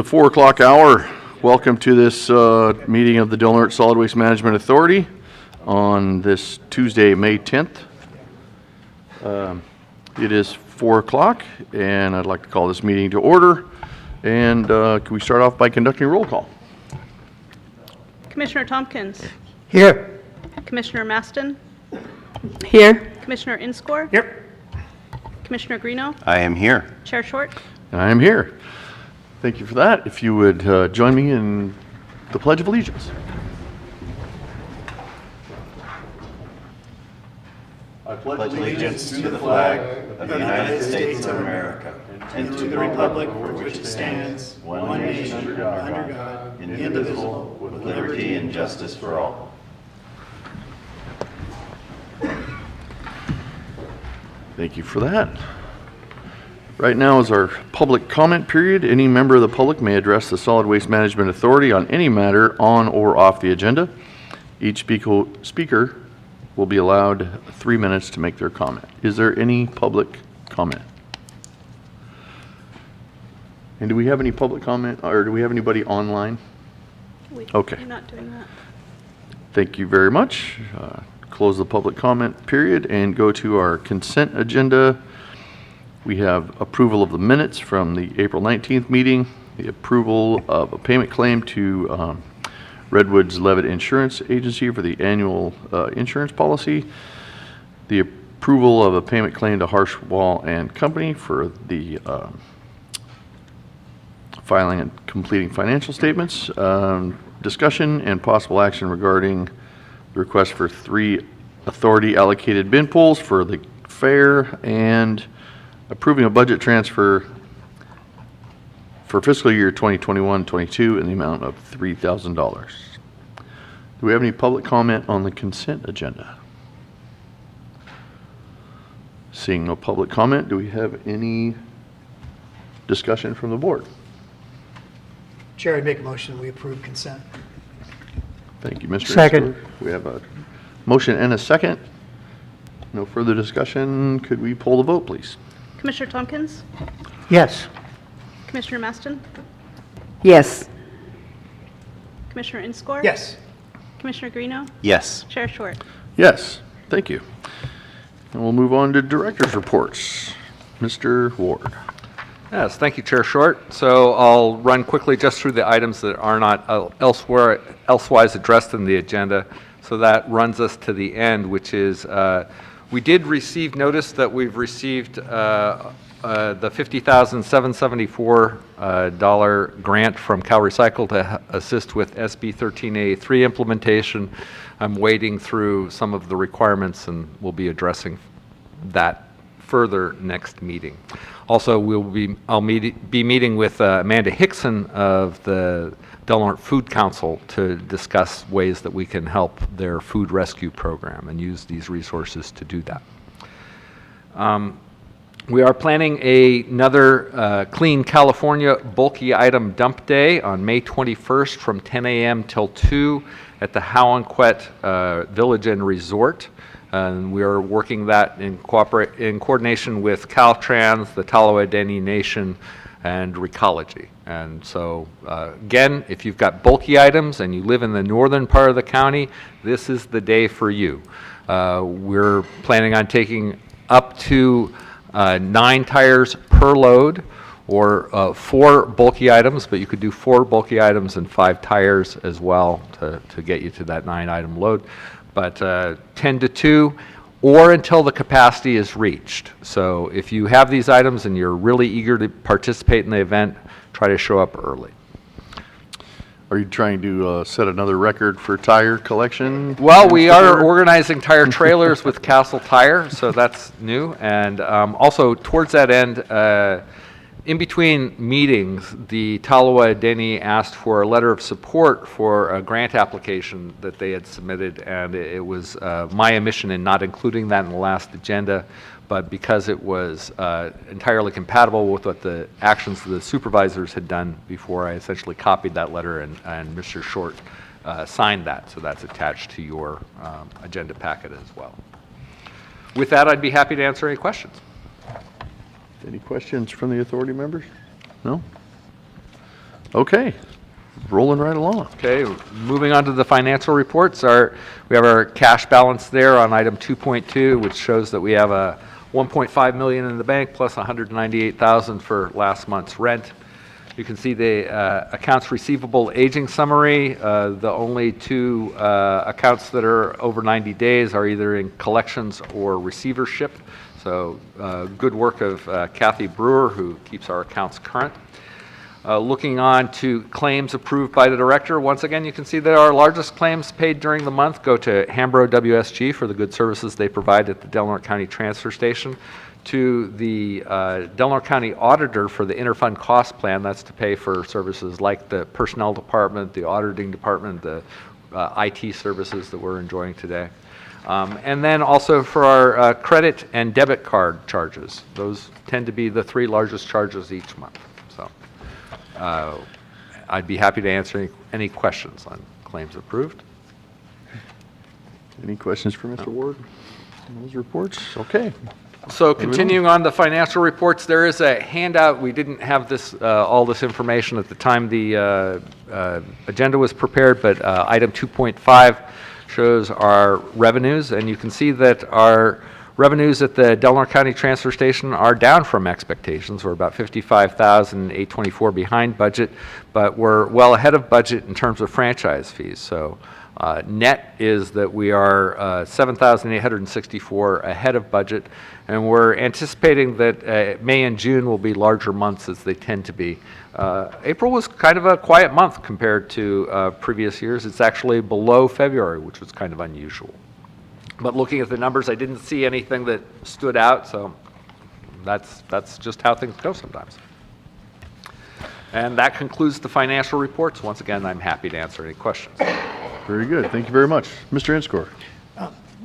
The 4 o'clock hour. Welcome to this meeting of the Delaware Solid Waste Management Authority on this Tuesday, May 10th. It is 4 o'clock, and I'd like to call this meeting to order. And can we start off by conducting a roll call? Commissioner Tompkins. Here. Commissioner Maston. Here. Commissioner Inscore. Here. Commissioner Greeno. I am here. Chair Short. And I am here. Thank you for that. If you would join me in the Pledge of Allegiance. I pledge allegiance to the flag of the United States of America and to the republic for which it stands, one nation under God, indivisible, with liberty and justice for all. Thank you for that. Right now is our public comment period. Any member of the public may address the Solid Waste Management Authority on any matter on or off the agenda. Each speaker will be allowed 3 minutes to make their comment. Is there any public comment? And do we have any public comment, or do we have anybody online? Okay. We're not doing that. Thank you very much. Close the public comment period and go to our consent agenda. We have approval of the minutes from the April 19th meeting, the approval of a payment claim to Redwoods Levitt Insurance Agency for the annual insurance policy, the approval of a payment claim to Harshwall and Company for the filing and completing financial statements, discussion and possible action regarding the request for 3 authority allocated bin pools for the fair, and approving a budget transfer for fiscal year 2021-22 in the amount of $3,000. Do we have any public comment on the consent agenda? Seeing no public comment, do we have any discussion from the board? Chair, I make a motion we approve consent. Thank you, Mr. Second. Insler. We have a motion and a second. No further discussion. Could we poll the vote, please? Commissioner Tompkins. Yes. Commissioner Maston. Yes. Commissioner Inscore. Yes. Commissioner Greeno. Yes. Chair Short. Yes, thank you. And we'll move on to director's reports. Mr. Ward. Yes, thank you, Chair Short. So I'll run quickly just through the items that are not elsewise addressed in the agenda. So that runs us to the end, which is we did receive notice that we've received the $50,774 grant from Cal Recycle to assist with SB 13A3 implementation. I'm wading through some of the requirements, and we'll be addressing that further next meeting. Also, I'll be meeting with Amanda Hickson of the Delaware Food Council to discuss ways that we can help their food rescue program and use these resources to do that. We are planning another Clean California bulky item dump day on May 21st from 10 a.m. till 2 at the Howanquet Village and Resort. And we are working that in coordination with Caltrans, the Talawah-Dene Nation, and Recology. And so, again, if you've got bulky items and you live in the northern part of the county, this is the day for you. We're planning on taking up to 9 tires per load, or 4 bulky items, but you could do 4 bulky items and 5 tires as well to get you to that 9-item load. But 10 to 2, or until the capacity is reached. So if you have these items and you're really eager to participate in the event, try to show up early. Are you trying to set another record for tire collection? Well, we are organizing tire trailers with Castle Tire, so that's new. And also, towards that end, in between meetings, the Talawah-Dene asked for a letter of support for a grant application that they had submitted, and it was my omission in not including that in the last agenda. But because it was entirely compatible with what the actions the supervisors had done before, I essentially copied that letter, and Mr. Short signed that. So that's attached to your agenda packet as well. With that, I'd be happy to answer any questions. Any questions from the authority members? No? Okay, rolling right along. Okay, moving on to the financial reports. We have our cash balance there on item 2.2, which shows that we have a 1.5 million in the bank plus 198,000 for last month's rent. You can see the accounts receivable aging summary. The only two accounts that are over 90 days are either in collections or receivership. So good work of Kathy Brewer, who keeps our accounts current. Looking on to claims approved by the director, once again, you can see that our largest claims paid during the month go to Hambro WSG for the good services they provide at the Delaware County Transfer Station, to the Delaware County Auditor for the interfund cost plan. That's to pay for services like the personnel department, the auditing department, the IT services that we're enjoying today. And then also for our credit and debit card charges. Those tend to be the three largest charges each month. So I'd be happy to answer any questions on claims approved. Any questions for Mr. Ward on those reports? Okay. So continuing on the financial reports, there is a handout. We didn't have this all this information at the time the agenda was prepared, but item 2.5 shows our revenues, and you can see that our revenues at the Delaware County Transfer Station are down from expectations. We're about $55,824 behind budget, but we're well ahead of budget in terms of franchise fees. So net is that we are $7,864 ahead of budget, and we're anticipating that May and June will be larger months as they tend to be. April was kind of a quiet month compared to previous years. It's actually below February, which was kind of unusual. But looking at the numbers, I didn't see anything that stood out, so that's just how things go sometimes. And that concludes the financial reports. Once again, I'm happy to answer any questions. Very good. Thank you very much. Mr. Inscore.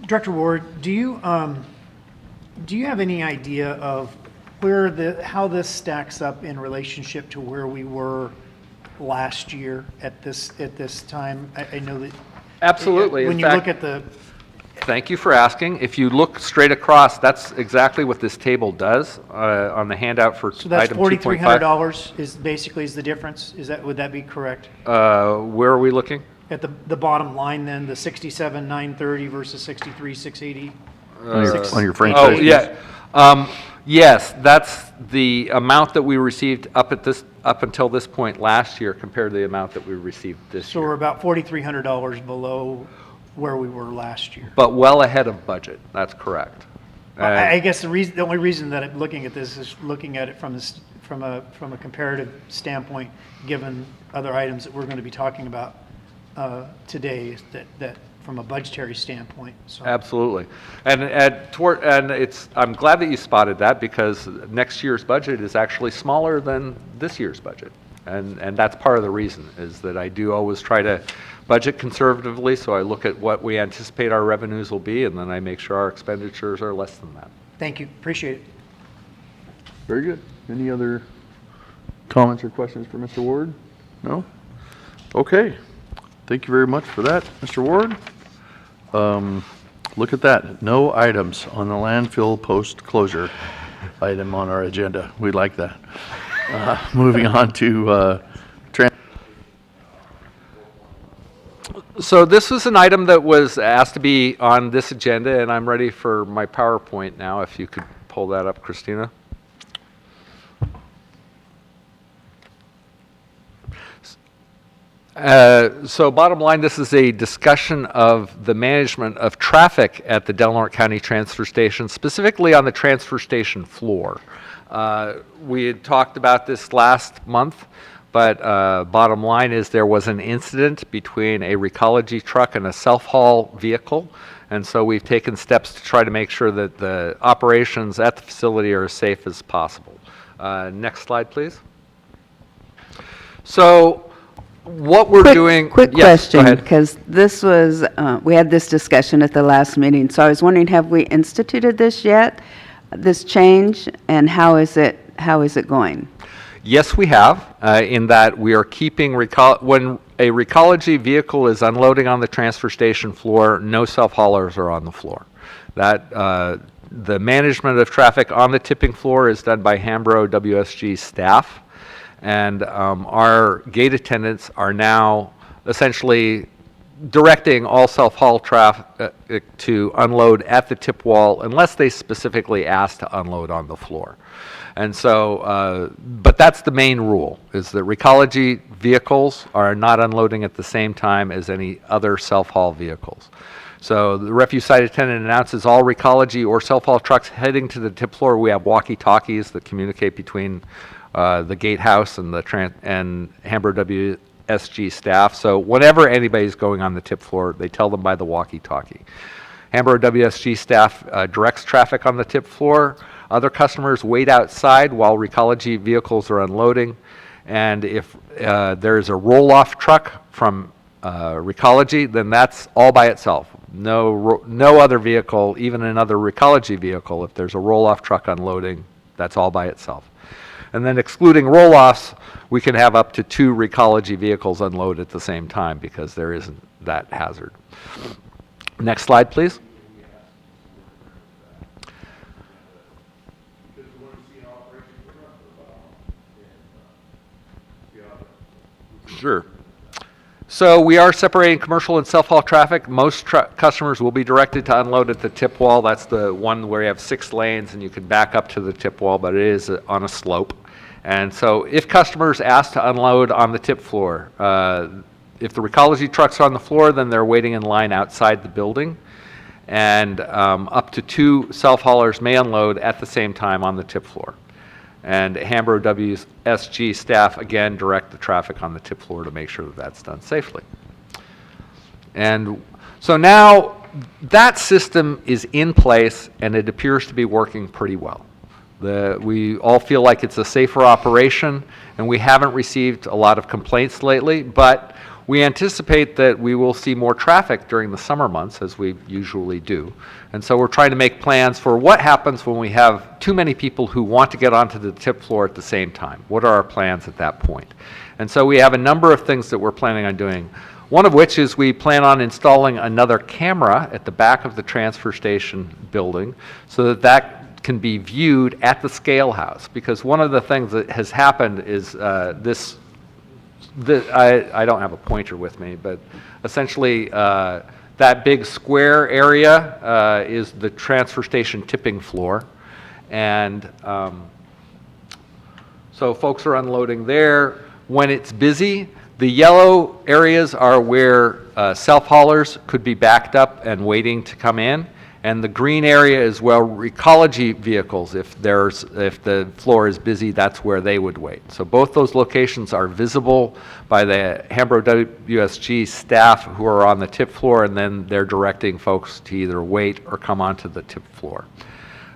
Director Ward, do you have any idea of how this stacks up in relationship to where we were last year at this time? I know that Absolutely. when In you fact, look at the Thank you for asking. If you look straight across, that's exactly what this table does on the handout for so that's item 2.5. $4,300 is basically the difference. Would that be correct? Where are we looking? At the bottom line, then the 67,930 versus 63,680. On your Oh, franchise. yeah. Yes, that's the amount that we received up until this point last year compared to the amount that we received this So year. we're about $4,300 below where we were last year. But well ahead of budget. That's correct. I guess the only reason that I'm looking at this is looking at it from a comparative standpoint, given other items that we're going to be talking about today, that from a budgetary standpoint. So. Absolutely. And I'm glad that you spotted that, because next year's budget is actually smaller than this year's budget. And that's part of the reason, is that I do always try to budget conservatively, so I look at what we anticipate our revenues will be, and then I make sure our expenditures are less than that. Thank you. Appreciate it. Very good. Any other comments or questions for Mr. Ward? No? Okay. Thank you very much for that, Mr. Ward. Look at that. No items on the landfill post-closure item on our agenda. We like that. Moving on to So this was an item that was asked to be on this agenda, and I'm ready for my PowerPoint now, if you could pull that up, Christina. So bottom line, this is a discussion of the management of traffic at the Delaware County Transfer Station, specifically on the transfer station floor. We had talked about this last month, but bottom line is there was an incident between a Recology truck and a self-haul vehicle, and so we've taken steps to try to make sure that the operations at the facility are as safe as possible. Next slide, please. So what we're doing... Quick Yes, go question, ahead. because this was, we had this discussion at the last meeting, so I was wondering, have we instituted this yet, this change, and how is it going? Yes, we have, in that we are keeping, when a Recology vehicle is unloading on the transfer station floor, no self-haulers are on the floor. That, the management of traffic on the tipping floor is done by Hambro WSG staff, And our gate attendants are now essentially directing all self-haul traffic to unload at the tip wall unless they specifically ask to unload on the floor. And so, but that's the main rule, is that Recology vehicles are not unloading at the same time as any other self-haul vehicles. So the refuse site attendant announces all Recology or self-haul trucks heading to the tip floor. We have walkie-talkies that communicate between the gatehouse and the and Hambro WSG staff. So whenever anybody's going on the tip floor, they tell them by the walkie-talkie. Hambro WSG staff directs traffic on the tip floor. Other customers wait outside while Recology vehicles are unloading. And if there's a roll-off truck from Recology, then that's all by itself. No other vehicle, even another Recology vehicle, if there's a roll-off truck unloading, that's all by itself. And then excluding roll-offs, we can have up to 2 Recology vehicles unload at the same time because there isn't that hazard. Next slide, please. Sure. So we are separating commercial and self-haul traffic. Most customers will be directed to unload at the tip wall. That's the one where you have 6 lanes and you can back up to the tip wall, but it is on a slope. And so if customers ask to unload on the tip floor, if the Recology trucks are on the floor, then they're waiting in line outside the building. And up to 2 self-haulers may unload at the same time on the tip floor. And Hambro WSG staff, again, direct the traffic on the tip floor to make sure that that's done safely. And so now that system is in place and it appears to be working pretty well. We all feel like it's a safer operation, and we haven't received a lot of complaints lately, but we anticipate that we will see more traffic during the summer months, as we usually do. And so we're trying to make plans for what happens when we have too many people who want to get onto the tip floor at the same time. What are our plans at that point? And so we have a number of things that we're planning on doing. One of which is we plan on installing another camera at the back of the transfer station building so that that can be viewed at the scale house. Because one of the things that has happened is I don't have a pointer with me, but essentially that big square area is the transfer station tipping floor. And so folks are unloading there. When it's busy, the yellow areas are where self-haulers could be backed up and waiting to come in. And the green area is where Recology vehicles, if the floor is busy, that's where they would wait. So both those locations are visible by the Hambro WSG staff who are on the tip floor, and then they're directing folks to either wait or come onto the tip floor.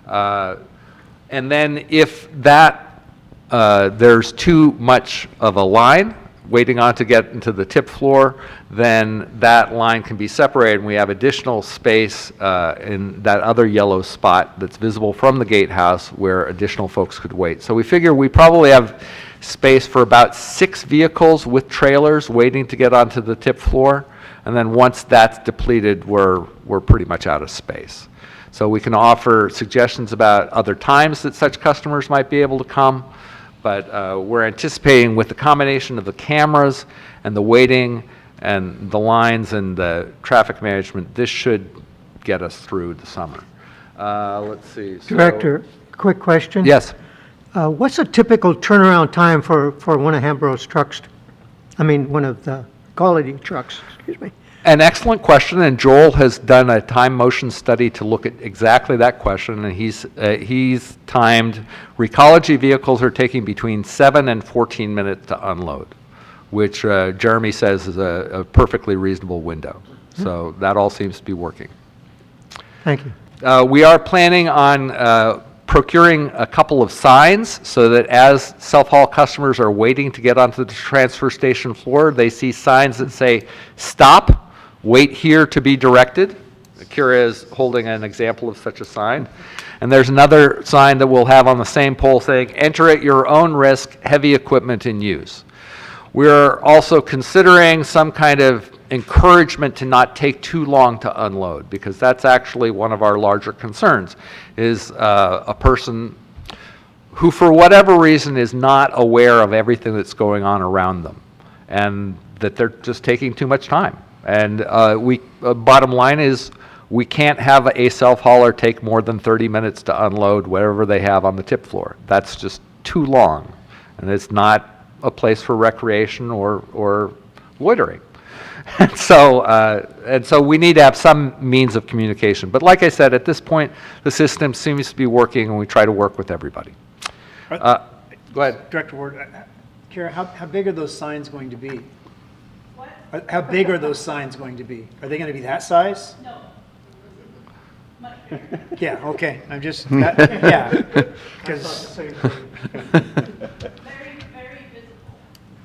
And then if there's too much of a line waiting on to get into the tip floor, then that line can be separated, and we have additional space in that other yellow spot that's visible from the gatehouse where additional folks could wait. So we figure we probably have space for about 6 vehicles with trailers waiting to get onto the tip floor, and then once that's depleted, we're pretty much out of space. So we can offer suggestions about other times that such customers might be able to come. But we're anticipating with the combination of the cameras and the waiting and the lines and the traffic management, this should get us through the summer. Let's see. Director, quick question. Yes. What's a typical turnaround time for one of Hambro's trucks? I mean, one of the quality trucks, excuse me. An excellent question, and Joel has done a time motion study to look at exactly that question, and he's timed Recology vehicles are taking between 7 and 14 minutes to unload, which Jeremy says is a perfectly reasonable window. So that all seems to be working. Thank you. We are planning on procuring a couple of signs so that as self-haul customers are waiting to get onto the transfer station floor, they see signs that say, "Stop. Wait here to be directed." Kira is holding an example of such a sign. And there's another sign that we'll have on the same pole saying, "Enter at your own risk, heavy equipment in use." We're also considering some kind of encouragement to not take too long to unload, because that's actually one of our larger concerns, is a person who for whatever reason is not aware of everything that's going on around them, and that they're just taking too much time. And bottom line is, we can't have a self-hauler take more than 30 minutes to unload whatever they have on the tip floor. That's just too long, and it's not a place for recreation or loitering. And so we need to have some means of communication. But like I said, at this point, the system seems to be working, and we try to work with everybody. Go ahead. Director Ward, Kara, how big are those signs going to be? What? How big are those signs going to be? Are they going to be that size? No. Much bigger. Yeah, okay, I'm just, yeah, because, Very, very visible.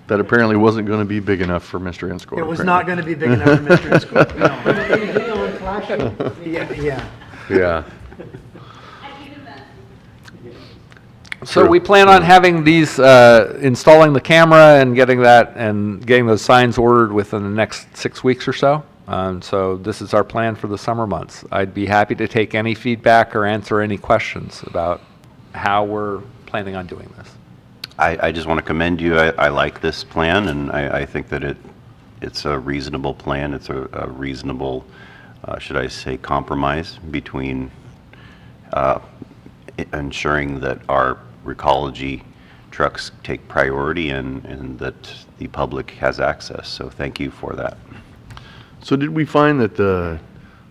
That apparently wasn't going to be big enough for Mr. Inscore. it was not going to be big enough for Mr. Inscope, no. Yeah, yeah. Yeah. And even then, So True. we plan on having these, installing the camera and getting those signs ordered within the next 6 weeks or so. So this is our plan for the summer months. I'd be happy to take any feedback or answer any questions about how we're planning on doing this. I just want to commend you. I like this plan, and I think that it's a reasonable plan. It's a reasonable, should I say, compromise between ensuring that our recology trucks take priority and that the public has access. So thank you for that. So did we find that the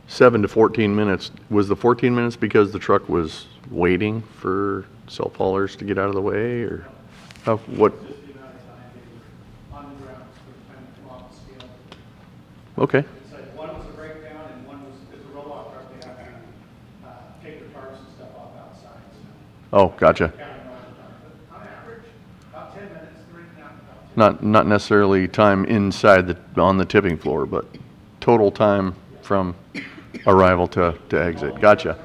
7 to 14 minutes, was the 14 minutes because the truck was waiting for self-haulers to get out of the way, or what? Okay, One was a breakdown and one was a roll-off truck. They have to take the tarps and stuff off outside. So oh, gotcha. on average, about 10 minutes, they're in and out in about 10 Not necessarily time inside on the tipping floor, but total time from arrival to exit. Gotcha.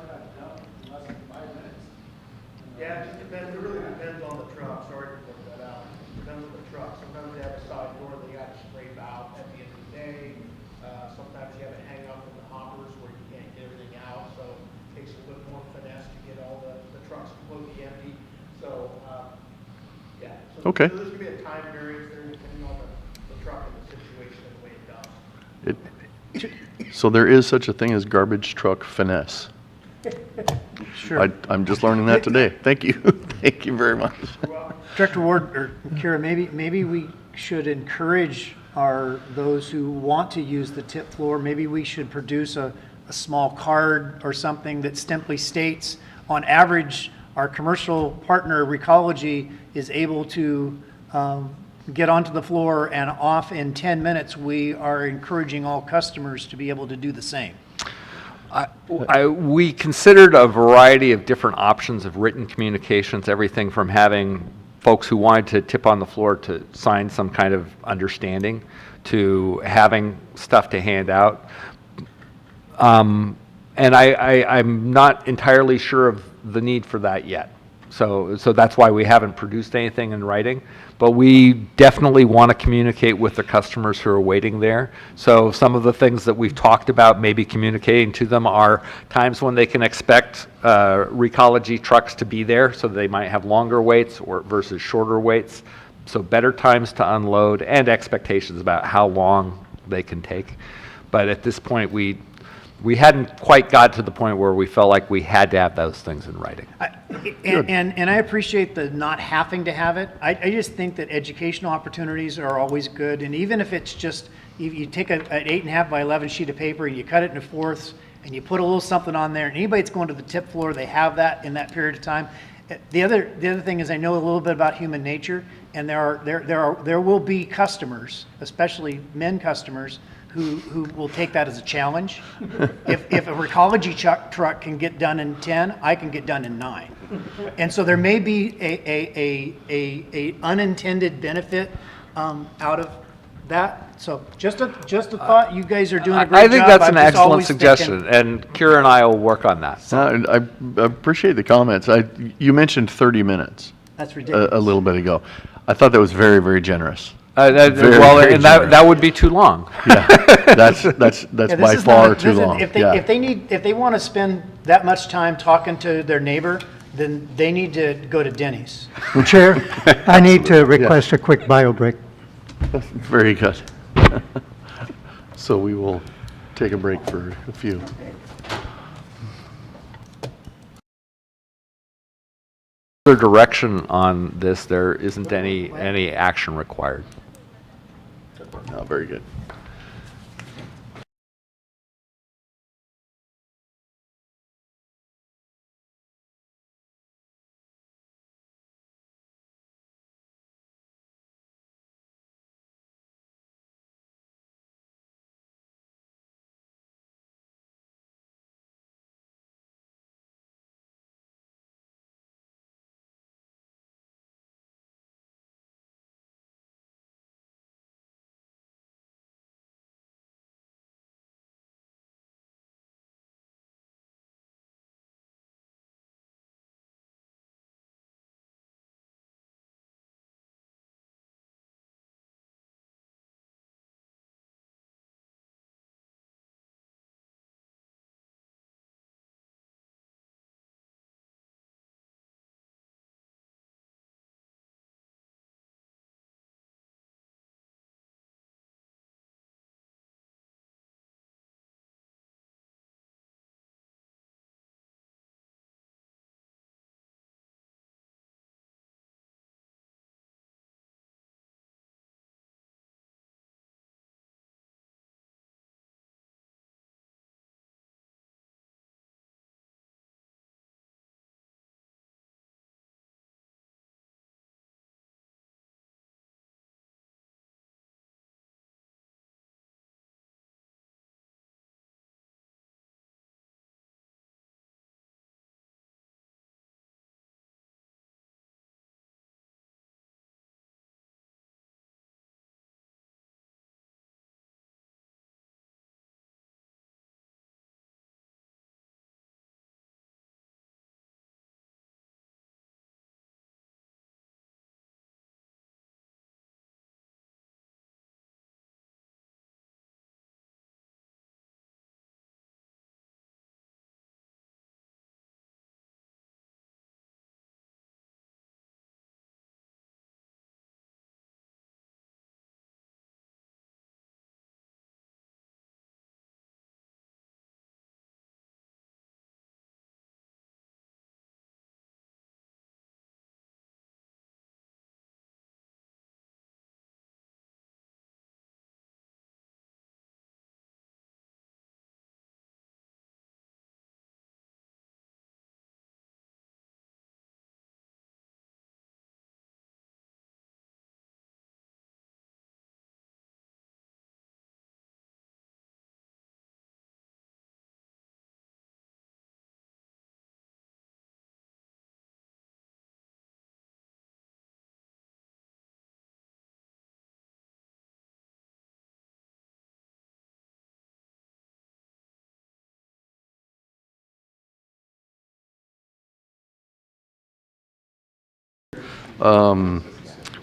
Yeah, it just depends, it really depends on the truck, sorry to put that out, it depends on the truck, sometimes they have a side door, they got to scrape out at the end of the day, sometimes you have it hang up in the hoppers where you can't get everything out, so it takes a little more finesse to get all the trucks completely empty, so, yeah. So Okay. there's gonna be a time variance there depending on the truck and the situation and the way it dumps. So there is such a thing as garbage truck finesse. Sure. I'm just learning that today. Thank you. Thank you very much. Director Ward, or Kara, maybe we should encourage those who want to use the tip floor, maybe we should produce a small card or something that simply states, on average, our commercial partner, Recology, is able to get onto the floor and off in 10 minutes. We are encouraging all customers to be able to do the same. We considered a variety of different options of written communications, everything from having folks who wanted to tip on the floor to sign some kind of understanding to having stuff to hand out. And I'm not entirely sure of the need for that yet. So that's why we haven't produced anything in writing. But we definitely want to communicate with the customers who are waiting there. So some of the things that we've talked about maybe communicating to them are times when they can expect Recology trucks to be there, so they might have longer waits or versus shorter waits. So better times to unload and expectations about how long they can take. But at this point, we hadn't quite got to the point where we felt like we had to have those things in writing. And I appreciate the not having to have it. I just think that educational opportunities are always good. And even if it's just, you take an 8.5 by 11 sheet of paper and you cut it into fourths and you put a little something on there, and anybody that's going to the tip floor, they have that in that period of time. The other thing is, I know a little bit about human nature, and there will be customers, especially men customers, who will take that as a challenge. If a Recology truck can get done in 10, I can get done in 9. And so there may be a unintended benefit out of that. So just a thought. You guys are doing a great job. I think that's I'm an just excellent always suggestion, and Kira and I will work on that. I appreciate the comments. You mentioned 30 minutes That's ridiculous. a little bit ago. I thought that was very, very generous. Very, very and generous. that would be too long. Yeah, that's Yeah, this by is far not- too this is- long. If Yeah. they want to spend that much time talking to their neighbor, then they need to go to Denny's. Chair, I need to request a quick bio break. Very good. So we will take a break for a few. Other direction on this, there isn't any action required. Very good.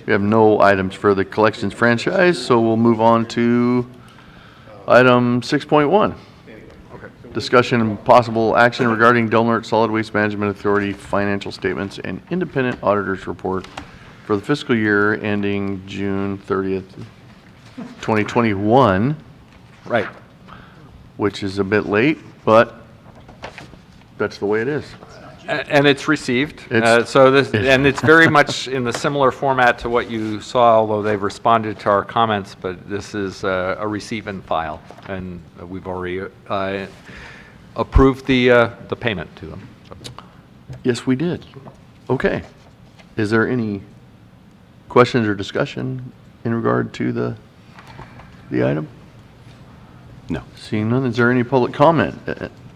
We have no items for the collections franchise, so we'll move on to item 6.1. Discussion and possible action regarding Delaware Solid Waste Management Authority financial statements and independent auditor's report for the fiscal year ending June 30th, 2021, Right. which is a bit late, but that's the way it is. And it's received. It's- And it's very much in the similar format to what you saw, although they've responded to our comments, but this is a receive and file. And we've already approved the payment to them. Yes, we did. Okay. Is there any questions or discussion in regard to the item? No. Seeing none, is there any public comment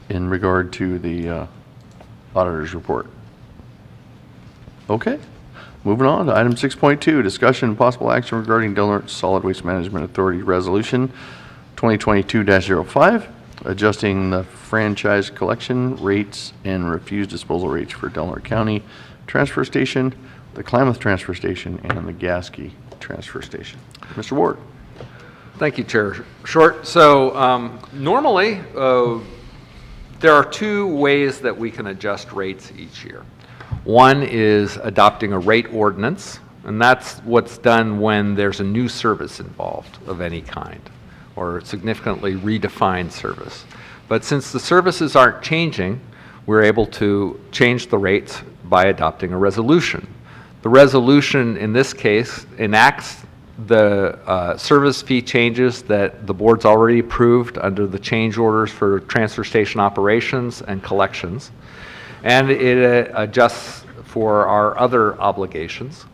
in regard to the auditor's report? Okay. Moving on to item 6.2, discussion and possible action regarding Delaware Solid Waste Management Authority Resolution 2022-05, adjusting the franchise collection rates and refuse disposal rates for Delaware County Transfer Station, the Klamath Transfer Station, and the Gaskey Transfer Station. Mr. Ward. Thank you, Chair Short. So normally, there are two ways that we can adjust rates each year. One is adopting a rate ordinance, and that's what's done when there's a new service involved of any kind, or significantly redefined service. But since the services aren't changing, we're able to change the rates by adopting a resolution. The resolution, in this case, enacts the service fee changes that the board's already approved under the change orders for transfer station operations and collections, and it adjusts for our other obligations.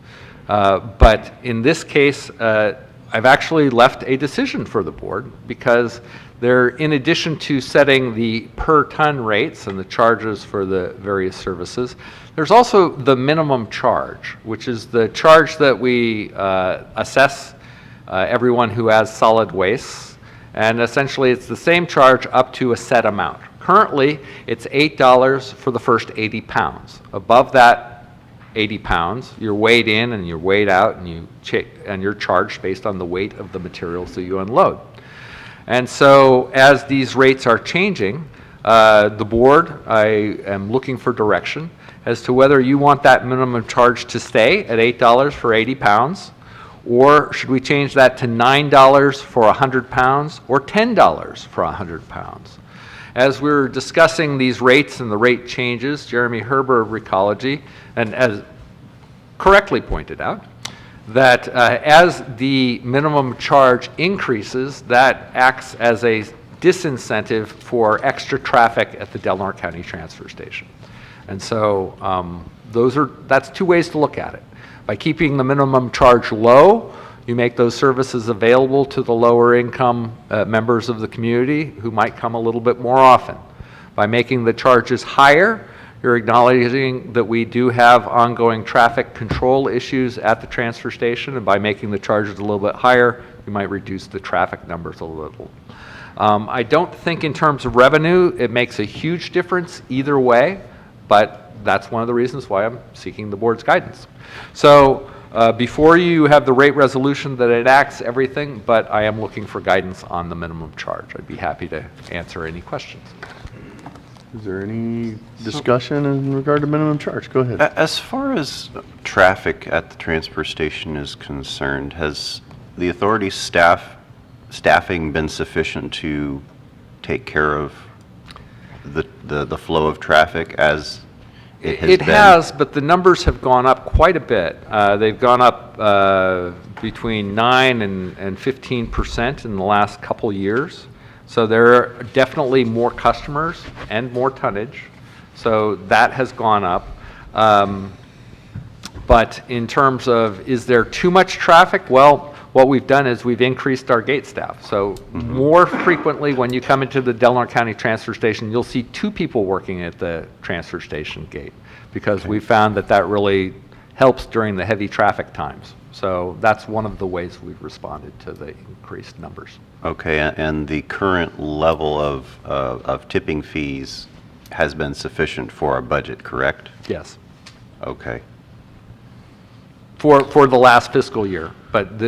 But in this case, I've actually left a decision for the board because there, in addition to setting the per ton rates and the charges for the various services, there's also the minimum charge, which is the charge that we assess everyone who has solid wastes. And essentially, it's the same charge up to a set amount. Currently, it's $8 for the first 80 pounds. Above that 80 pounds, you're weighed in and you're weighed out, and you're charged based on the weight of the materials that you unload. And so as these rates are changing, the board, I am looking for direction as to whether you want that minimum charge to stay at $8 for 80 pounds, or should we change that to $9 for 100 pounds, or $10 for 100 pounds? As we're discussing these rates and the rate changes, Jeremy Herber of Recology, and as correctly pointed out, that as the minimum charge increases, that acts as a disincentive for extra traffic at the Delaware County Transfer Station. And so that's two ways to look at it. By keeping the minimum charge low, you make those services available to the lower income members of the community who might come a little bit more often. By making the charges higher, you're acknowledging that we do have ongoing traffic control issues at the transfer station, and by making the charges a little bit higher, you might reduce the traffic numbers a little. I don't think in terms of revenue it makes a huge difference either way, but that's one of the reasons why I'm seeking the board's guidance. So before you have the rate resolution that enacts everything, but I am looking for guidance on the minimum charge. I'd be happy to answer any questions. Is there any discussion in regard to minimum charge? Go ahead. As far as traffic at the transfer station is concerned, has the authority staffing been sufficient to take care of the flow of traffic as it has been? It has, but the numbers have gone up quite a bit. They've gone up between 9 and 15% in the last couple years. So there are definitely more customers and more tonnage. So that has gone up. But in terms of, is there too much traffic? Well, what we've done is we've increased our gate staff. So more frequently when you come into the Delaware County Transfer Station, you'll see 2 people working at the transfer station gate, because we found that that really helps during the heavy traffic times. So that's one of the ways we've responded to the increased numbers. Okay, and the current level of tipping fees has been sufficient for our budget, correct? Yes. Okay. For the last fiscal year, but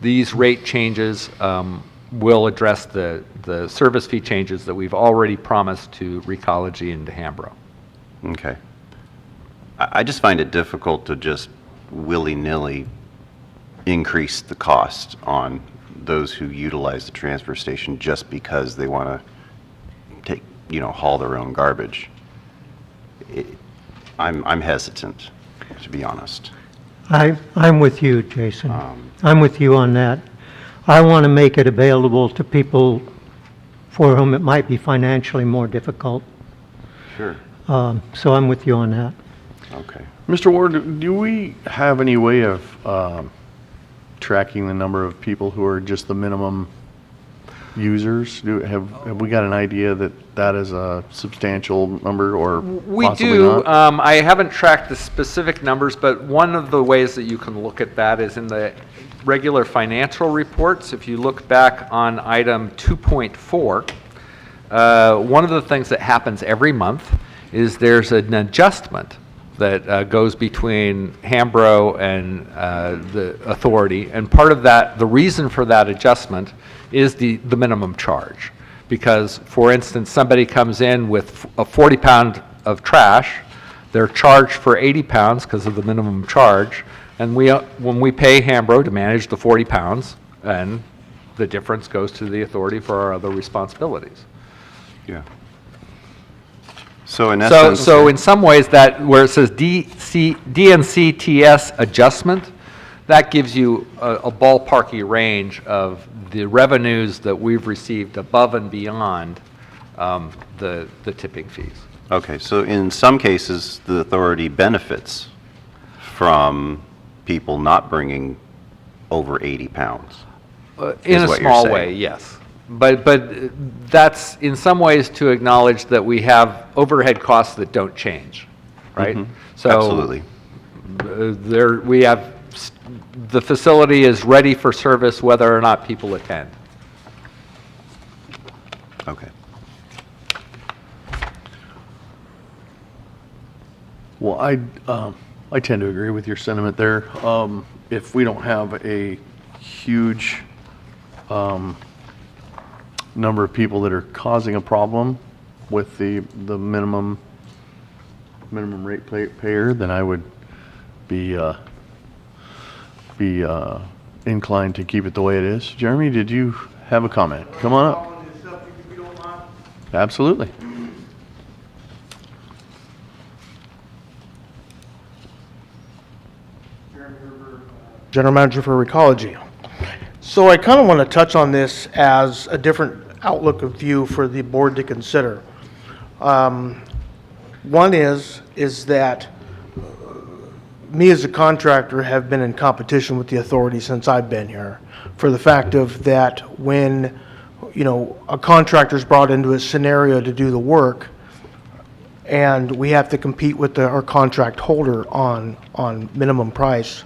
these rate changes will address the service fee changes that we've already promised to Recology and to Hambro. Okay. I just find it difficult to just willy-nilly increase the cost on those who utilize the transfer station just because they want to haul their own garbage. I'm hesitant, to be honest. I'm with you, Jason. I'm with you on that. I want to make it available to people for whom it might be financially more difficult. Sure. So I'm with you on that. Okay. Mr. Ward, do we have any way of tracking the number of people who are just the minimum users? Have we got an idea that is a substantial number, or We possibly do. not? I haven't tracked the specific numbers, but one of the ways that you can look at that is in the regular financial reports. If you look back on item 2.4, one of the things that happens every month is there's an adjustment that goes between Hambro and the authority, and part of that, the reason for that adjustment is the minimum charge. Because, for instance, somebody comes in with a 40 pound of trash, They're charged for 80 pounds because of the minimum charge, and when we pay Hambro to manage the 40 pounds, and the difference goes to the authority for our other responsibilities. Yeah. So in So, essence. so in some ways, that, where it says DNCTS adjustment, that gives you a ballparky range of the revenues that we've received above and beyond the tipping fees. Okay, so in some cases, the authority benefits from people not bringing over 80 pounds. In Is a what you're small saying. way, yes. But that's in some ways to acknowledge that we have overhead costs that don't change, right? So Absolutely. we have, the facility is ready for service whether or not people attend. Okay. Well, I tend to agree with your sentiment there. If we don't have a huge number of people that are causing a problem with the minimum rate payer, then I would be inclined to keep it the way it is. Jeremy, did you have a comment? Come on up. On this subject, if you don't mind. Absolutely. General Manager for Ecology. So I kind of want to touch on this as a different outlook of view for the board to consider. One is that me as a contractor have been in competition with the authority since I've been here, for the fact of that when, you know, a contractor's brought into a scenario to do the work, and we have to compete with our contract holder on minimum price,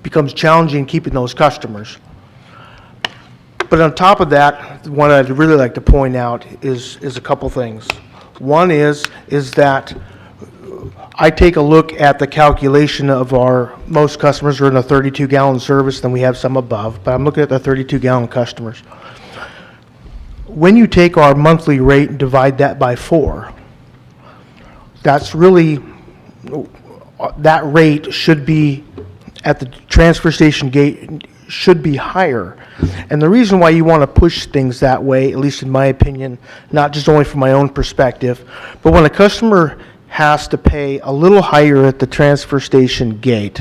becomes challenging keeping those customers. But on top of that, what I'd really like to point out is a couple things. One is that I take a look at the calculation of most customers are in a 32-gallon service, then we have some above, but I'm looking at the 32-gallon customers. When you take our monthly rate and divide that by 4, that's really, that rate should be at the transfer station gate should be higher. And the reason why you want to push things that way, at least in my opinion, not just only from my own perspective, but when a customer has to pay a little higher at the transfer station gate,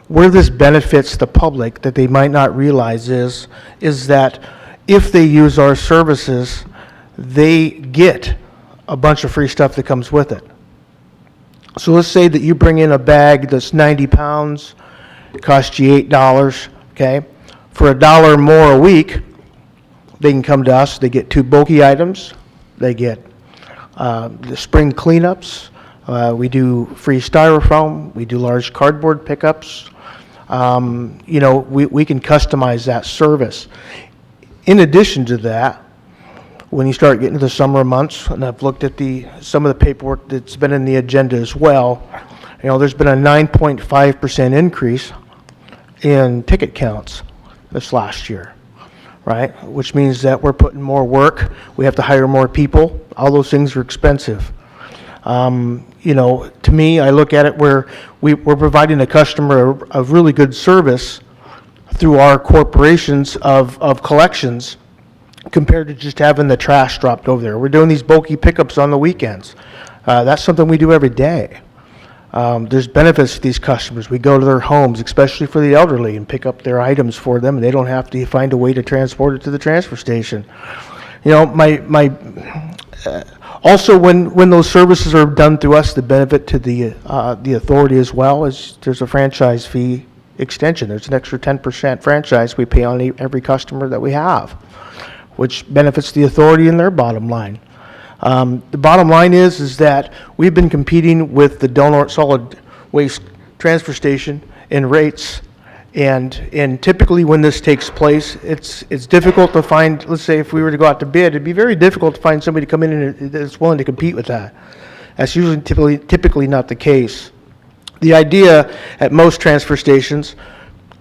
where this benefits the public that they might not realize is that if they use our services, they get a bunch of free stuff that comes with it. So let's say that you bring in a bag that's 90 pounds, it costs you $8, okay? For $1 more a week, they can come to us, they get 2 bulky items, they get the spring cleanups, we do free styrofoam, we do large cardboard pickups. You know, we can customize that service. In addition to that, when you start getting to the summer months, and I've looked at some of the paperwork that's been in the agenda as well, you know, there's been a 9.5% increase in ticket counts this last year, right? Which means that we're putting more work, we have to hire more people, all those things are expensive. You know, to me, I look at it where we're providing a customer a really good service through our corporations of collections compared to just having the trash dropped over there. We're doing these bulky pickups on the weekends. That's something we do every day. There's benefits to these customers. We go to their homes, especially for the elderly, and pick up their items for them, and they don't have to find a way to transport it to the transfer station. You know, also when those services are done through us, the benefit to the authority as well is there's a franchise fee extension. There's an extra 10% franchise we pay on every customer that we have, which benefits the authority and their bottom line. The bottom line is that we've been competing with the Del Norte Solid Waste Transfer Station in rates, and typically when this takes place, it's difficult to find. Let's say if we were to go out to bid, it'd be very difficult to find somebody to come in that's willing to compete with that. That's usually typically not the case. The idea at most transfer stations,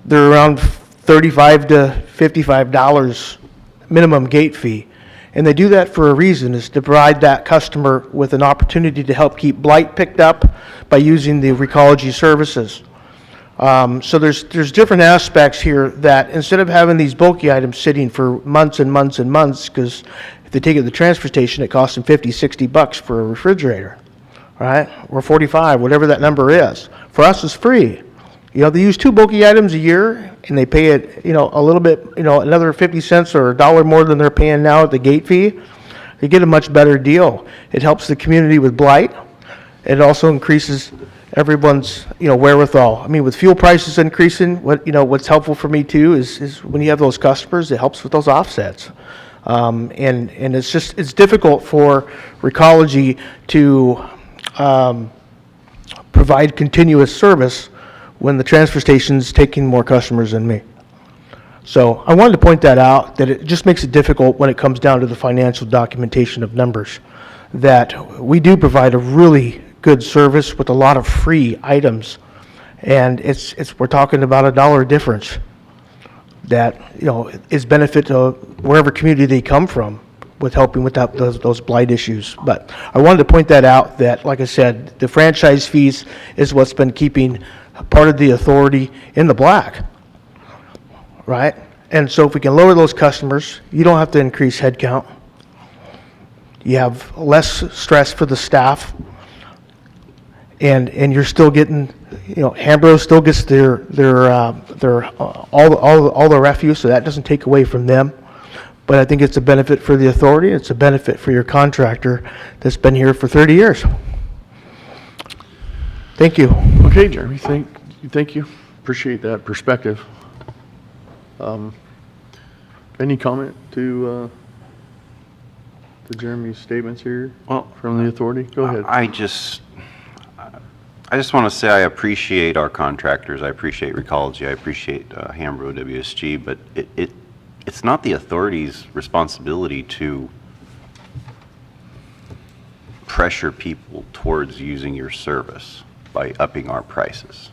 they're around $35 to $55 minimum gate fee. And they do that for a reason, is to provide that customer with an opportunity to help keep blight picked up by using the Recology services. So there's different aspects here that instead of having these bulky items sitting for months and months and months, because if they take it to the transfer station, it costs them $50-$60 for a refrigerator, right? Or 45, whatever that number is. For us, it's free. You know, they use 2 bulky items a year, and they pay it, a little bit, another 50 cents or $1 more than they're paying now at the gate fee. They get a much better deal. It helps the community with blight. It also increases everyone's, wherewithal. I mean, with fuel prices increasing, what's helpful for me too is when you have those customers, it helps with those offsets. And it's difficult for Recology to provide continuous service when the transfer station's taking more customers than me. So I wanted to point that out, that it just makes it difficult when it comes down to the financial documentation of numbers, that we do provide a really good service with a lot of free items, and we're talking about $1 difference that is benefit to wherever community they come from with helping with those blight issues. But I wanted to point that out, that like I said, the franchise fees is what's been keeping part of the authority in the black, right? And so if we can lower those customers, you don't have to increase headcount. You have less stress for the staff, and you're still getting, Hambro still gets their all the refuse, so that doesn't take away from them. But I think it's a benefit for the authority. It's a benefit for your contractor that's been here for 30 years. Thank you. Okay, Jeremy, thank you. Appreciate that perspective. Any comment to Jeremy's statements here from the authority? Go ahead. I just want to say I appreciate our contractors. I appreciate Recology. I appreciate Hambro WSG, but it's not the authority's responsibility to pressure people towards using your service by upping our prices.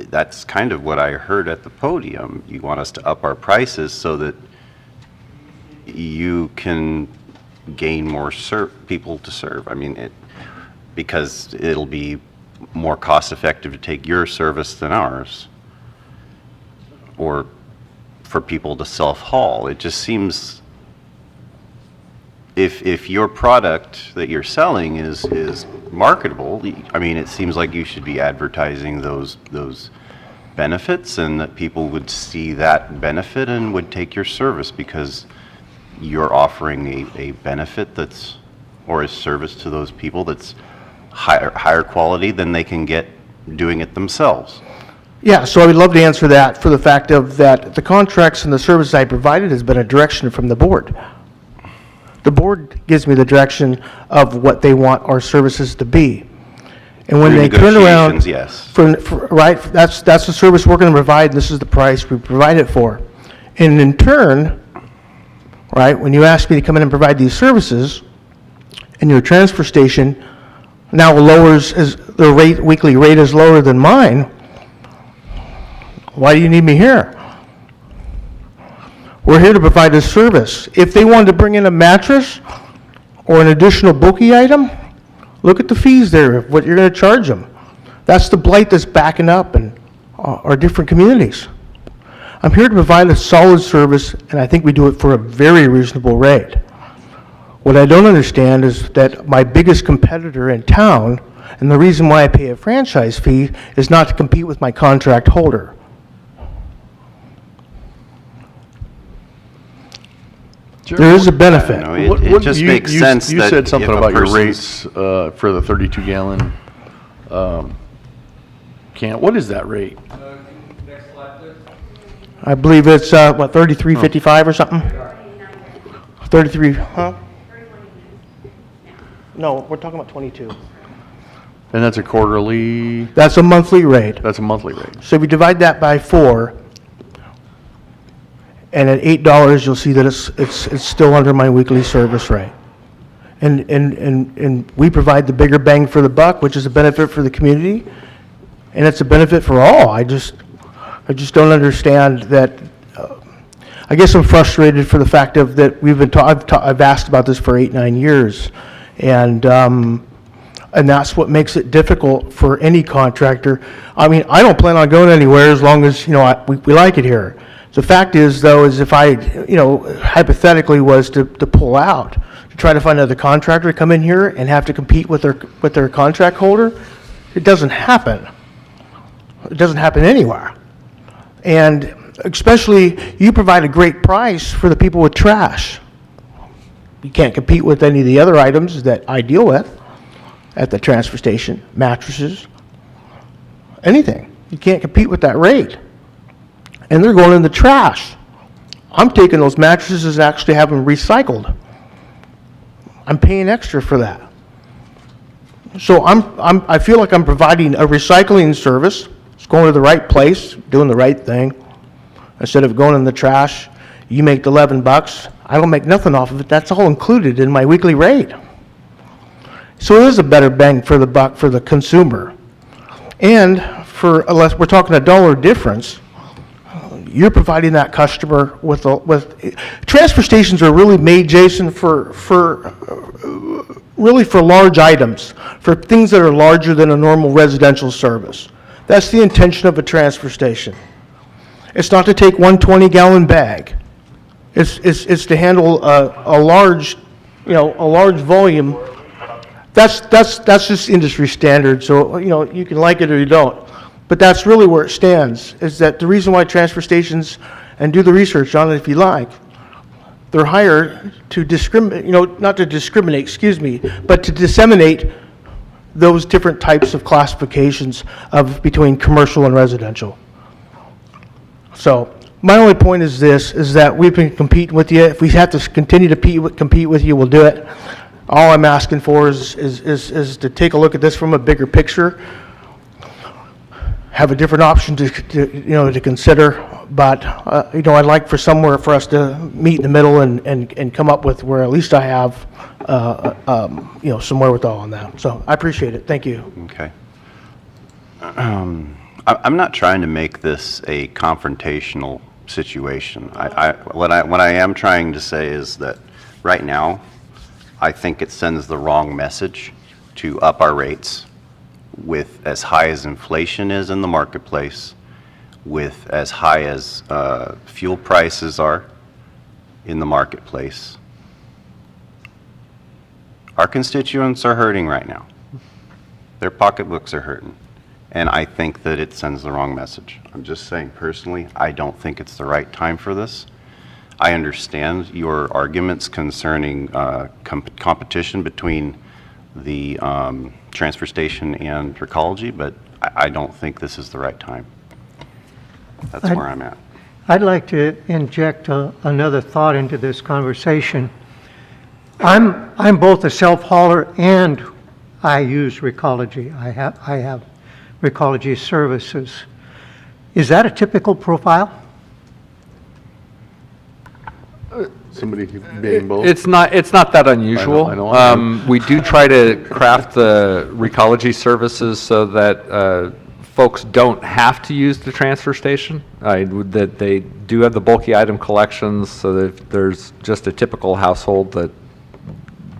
That's kind of what I heard at the podium. You want us to up our prices so that you can gain more people to serve. I mean, because it'll be more cost effective to take your service than ours, or for people to self-haul. It just seems, if your product that you're selling is marketable, I mean, it seems like you should be advertising those benefits, and that people would see that benefit and would take your service because you're offering a benefit or a service to those people that's higher quality than they can get doing it themselves. Yeah, so I would love to answer that for the fact of that the contracts and the services I provided has been a direction from the board. The board gives me the direction of what they want our services to be. And when Through they turn around, negotiations, yes. right, that's the service we're going to provide, and this is the price we provide it for. And in turn, right, when you ask me to come in and provide these services, and your transfer station now lowers, their weekly rate is lower than mine, why do you need me here? We're here to provide a service. If they wanted to bring in a mattress or an additional bulky item, look at the fees there, what you're going to charge them. That's the blight that's backing up in our different communities. I'm here to provide a solid service, and I think we do it for a very reasonable rate. What I don't understand is that my biggest competitor in town, and the reason why I pay a franchise fee, is not to compete with my contract holder. There is a benefit. No, it just makes sense You that said something if a about your person's- rates for the 32-gallon can. What is that rate? Next slide, please. I believe it's, $33.55 or something? 33, huh? No, we're talking about 22. And that's a quarterly, That's a monthly rate. that's a monthly rate. So if you divide that by 4, and at $8, you'll see that it's still under my weekly service rate. And we provide the bigger bang for the buck, which is a benefit for the community, and it's a benefit for all. I just don't understand that. I guess I'm frustrated for the fact of that we've been, I've asked about this for 8, 9 years. And that's what makes it difficult for any contractor. I mean, I don't plan on going anywhere as long as, we like it here. The fact is, though, is if I, hypothetically was to pull out, to try to find another contractor to come in here and have to compete with their contract holder, it doesn't happen. It doesn't happen anywhere. And especially, you provide a great price for the people with trash. You can't compete with any of the other items that I deal with at the transfer station, mattresses, anything. You can't compete with that rate. And they're going in the trash. I'm taking those mattresses and actually have them recycled. I'm paying extra for that. So I feel like I'm providing a recycling service. It's going to the right place, doing the right thing. Instead of going in the trash, you make the $11. I don't make nothing off of it. That's all included in my weekly rate. So it is a better bang for the buck for the consumer. And unless we're talking $1 difference, you're providing that customer with transfer stations are really made, Jason, for large items, for things that are larger than a normal residential service. That's the intention of a transfer station. It's not to take one 20-gallon bag. It's to handle a large volume. That's just industry standard. So you can like it or you don't. But that's really where it stands, is that the reason why transfer stations, and do the research on it if you like, they're hired to discriminate, not to discriminate, but to disseminate those different types of classifications between commercial and residential. So my only point is this, is that we've been competing with you. If we have to continue to compete with you, we'll do it. All I'm asking for is to take a look at this from a bigger picture, have a different option to consider, but I'd like for somewhere for us to meet in the middle and come up with where at least I have some wherewithal on that. So I appreciate it. Thank you. Okay. I'm not trying to make this a confrontational situation. What I am trying to say is that right now, I think it sends the wrong message to up our rates with as high as inflation is in the marketplace, with as high as fuel prices are in the marketplace. Our constituents are hurting right now. Their pocketbooks are hurting. And I think that it sends the wrong message. I'm just saying personally, I don't think it's the right time for this. I understand your arguments concerning competition between the transfer station and Recology, but I don't think this is the right time. That's where I'm at. I'd like to inject another thought into this conversation. I'm both a self-hauler and I use Recology. I have Recology services. Is that a typical profile? Somebody being both? It's not that unusual. I know. We do try to craft the Recology services so that folks don't have to use the transfer station. That they do have the bulky item collections, so that if there's just a typical household that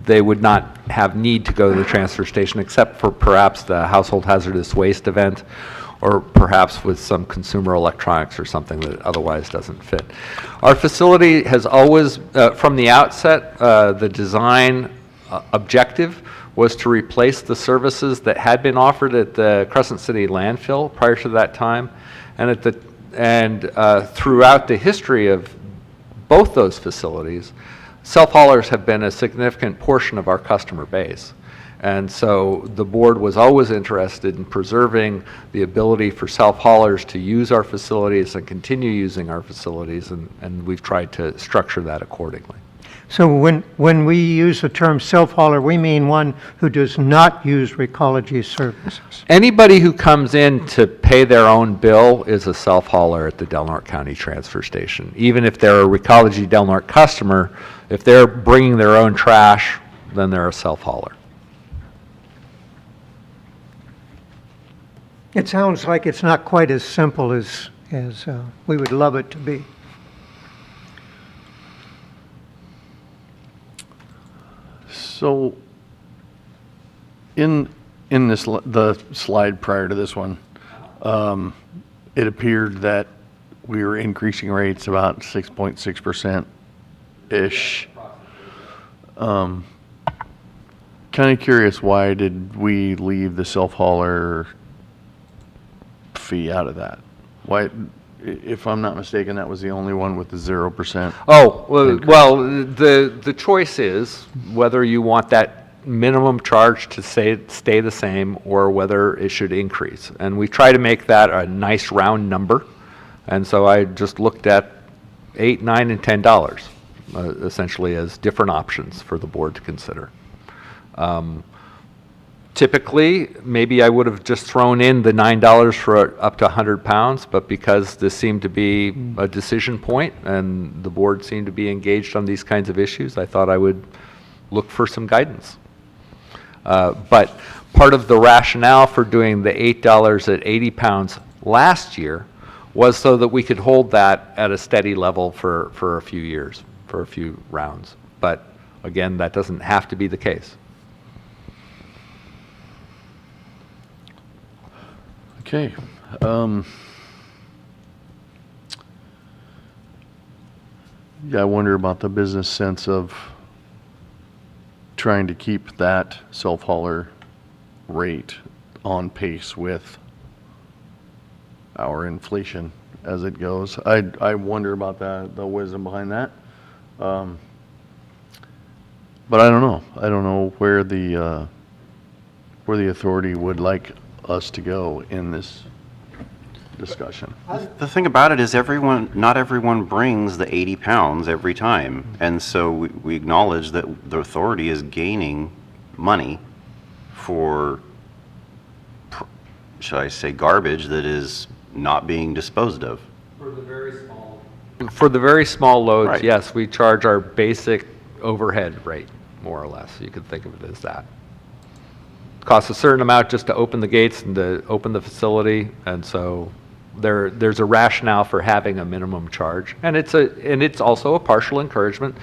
they would not have need to go to the transfer station, except for perhaps the household hazardous waste event, or perhaps with some consumer electronics or something that otherwise doesn't fit. Our facility has always, from the outset, the design objective was to replace the services that had been offered at the Crescent City landfill prior to that time, and throughout the history of both those facilities, self-haulers have been a significant portion of our customer base. And so the board was always interested in preserving the ability for self-haulers to use our facilities and continue using our facilities, and we've tried to structure that accordingly. So when we use the term self-hauler, we mean one who does not use Recology services. Anybody who comes in to pay their own bill is a self-hauler at the Del Norte County Transfer Station. Even if they're a Recology Del Norte customer, if they're bringing their own trash, then they're a self-hauler. It sounds like it's not quite as simple as we would love it to be. So in this, the slide prior to this one, it appeared that we were increasing rates about 6.6%-ish. Kind of curious, why did we leave the self-hauler fee out of that? Why, if I'm not mistaken, that was the only one with the 0%. Oh, well, the choice is whether you want that minimum charge to stay the same or whether it should increase. And we try to make that a nice round number. And so I just looked at $8, $9, and $10, essentially as different options for the board to consider. Typically, maybe I would have just thrown in the $9 for up to 100 pounds, but because this seemed to be a decision point and the board seemed to be engaged on these kinds of issues, I thought I would look for some guidance. But part of the rationale for doing the $8 at 80 pounds last year was so that we could hold that at a steady level for a few years, for a few rounds. But again, that doesn't have to be the case. Okay. Yeah, I wonder about the business sense of trying to keep that self-hauler rate on pace with our inflation as it goes. I wonder about the wisdom behind that. But I don't know. I don't know where the authority would like us to go in this discussion. The thing about it is not everyone brings the 80 pounds every time. And so we acknowledge that the authority is gaining money for, should I say, garbage that is not being disposed of. For the very small loads, Right. yes, we charge our basic overhead rate, more or less. You could think of it as that. Costs a certain amount just to open the gates and to open the facility, and so there's a rationale for having a minimum charge, and it's also a partial encouragement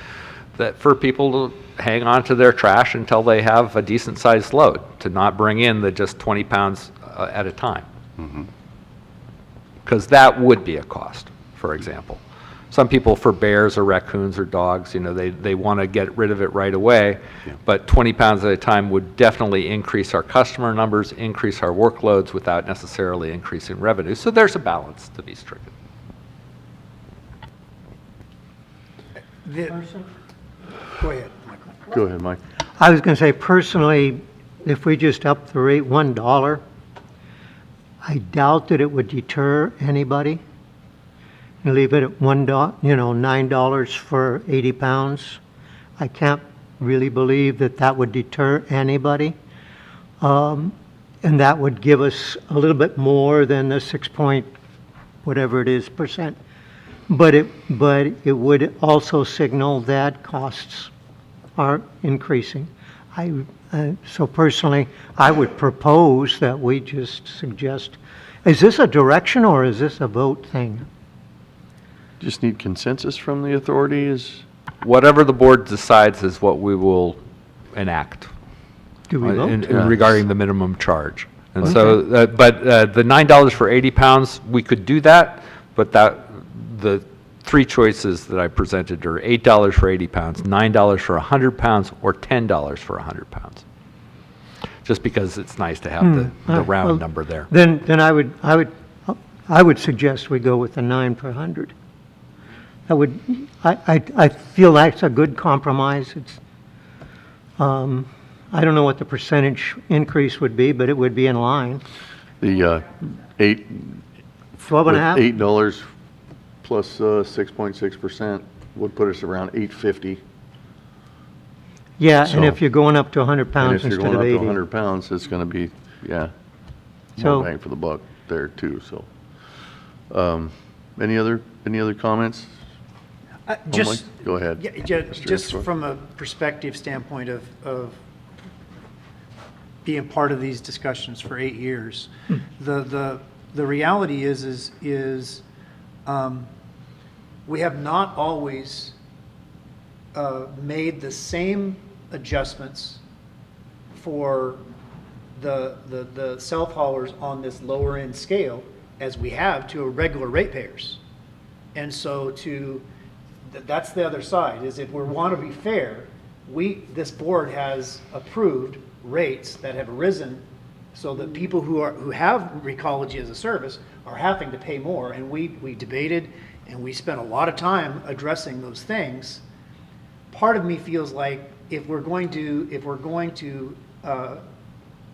that for people to hang on to their trash until they have a decent sized load, to not bring in the just 20 pounds at a time. Because that would be a cost, for example. Some people, for bears or raccoons or dogs, they want to get rid of it right away, but 20 pounds at a time would definitely increase our customer numbers, increase our workloads without necessarily increasing revenue. So there's a balance to be stricken. Go ahead, Michael. Go ahead, Mike. I was going to say, personally, if we just up the rate $1, I doubt that it would deter anybody. And leave it at $9 for 80 pounds. I can't really believe that would deter anybody. And that would give us a little bit more than the 6 point whatever it is percent. But it would also signal that costs are increasing. So personally, I would propose that we just suggest, is this a direction or is this a vote thing? Just need consensus from the authority Whatever the board decides is what we will enact. Do we vote? Regarding the minimum charge. And so, but the $9 for 80 pounds, we could do that, but the three choices that I presented are $8 for 80 pounds, $9 for 100 pounds, or $10 for 100 pounds. Just because it's nice to have the round number there. Then I would suggest we go with the 9 per 100. I feel that's a good compromise. It's, I don't know what the percentage increase would be, but it would be in line. The 12 and a half? $8 plus 6.6% would put us around $8.50. Yeah, So- and if you're going up to 100 And pounds if you're instead going of up to 80. 100 pounds, it's going to be, So- more bang for the buck there too, so. Any other comments? Just, Mike? Go ahead. Mr. just Ensler. from a perspective standpoint of being part of these discussions for 8 years, the reality is we have not always made the same adjustments for the self-haulers on this lower end scale as we have to regular ratepayers. And so that's the other side, is if we want to be fair, this board has approved rates that have arisen so that people who have Recology as a service are having to pay more. And we debated and we spent a lot of time addressing those things. Part of me feels like if we're going to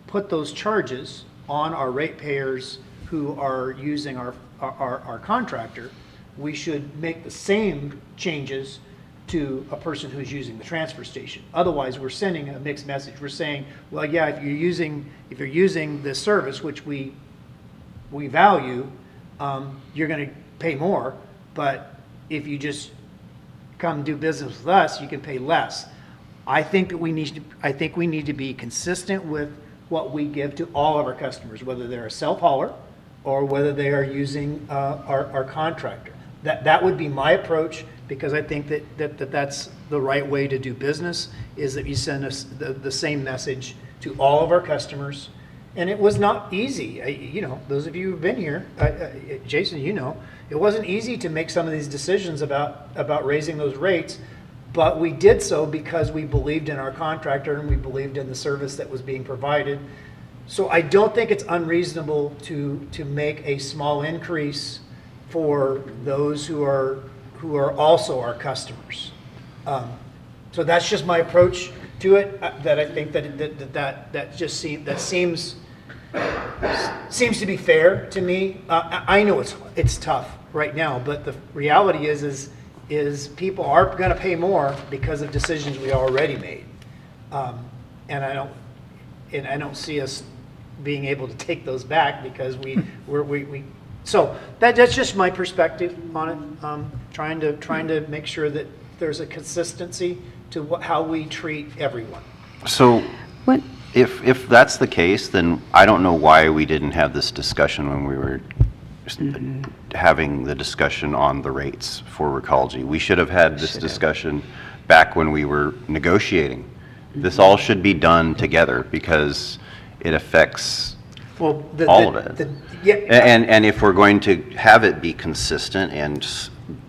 put those charges on our ratepayers who are using our contractor, we should make the same changes to a person who's using the transfer station. Otherwise, we're sending a mixed message. We're saying, well, yeah, if you're using this service, which we value, you're going to pay more. But if you just come do business with us, you can pay less. I think we need to be consistent with what we give to all of our customers, whether they're a self-hauler or whether they are using our contractor. That would be my approach, because I think that's the right way to do business, is that you send us the same message to all of our customers. And it was not easy. Those of you who've been here, Jason, it wasn't easy to make some of these decisions about raising those rates, but we did so because we believed in our contractor and we believed in the service that was being provided. So I don't think it's unreasonable to make a small increase for those who are also our customers. So that's just my approach to it. That I think that seems to be fair to me. I know it's tough right now, but the reality is people are going to pay more because of decisions we already made, and I don't see us being able to take those back because we. So that's just my perspective on it. Trying to make sure that there's a consistency to how we treat everyone. So What? if that's the case, then I don't know why we didn't have this discussion when we were having the discussion on the rates for Recology. We should have had this discussion back when we were negotiating. This all should be done together because it affects Well, all of it. Yeah. And if we're going to have it be consistent and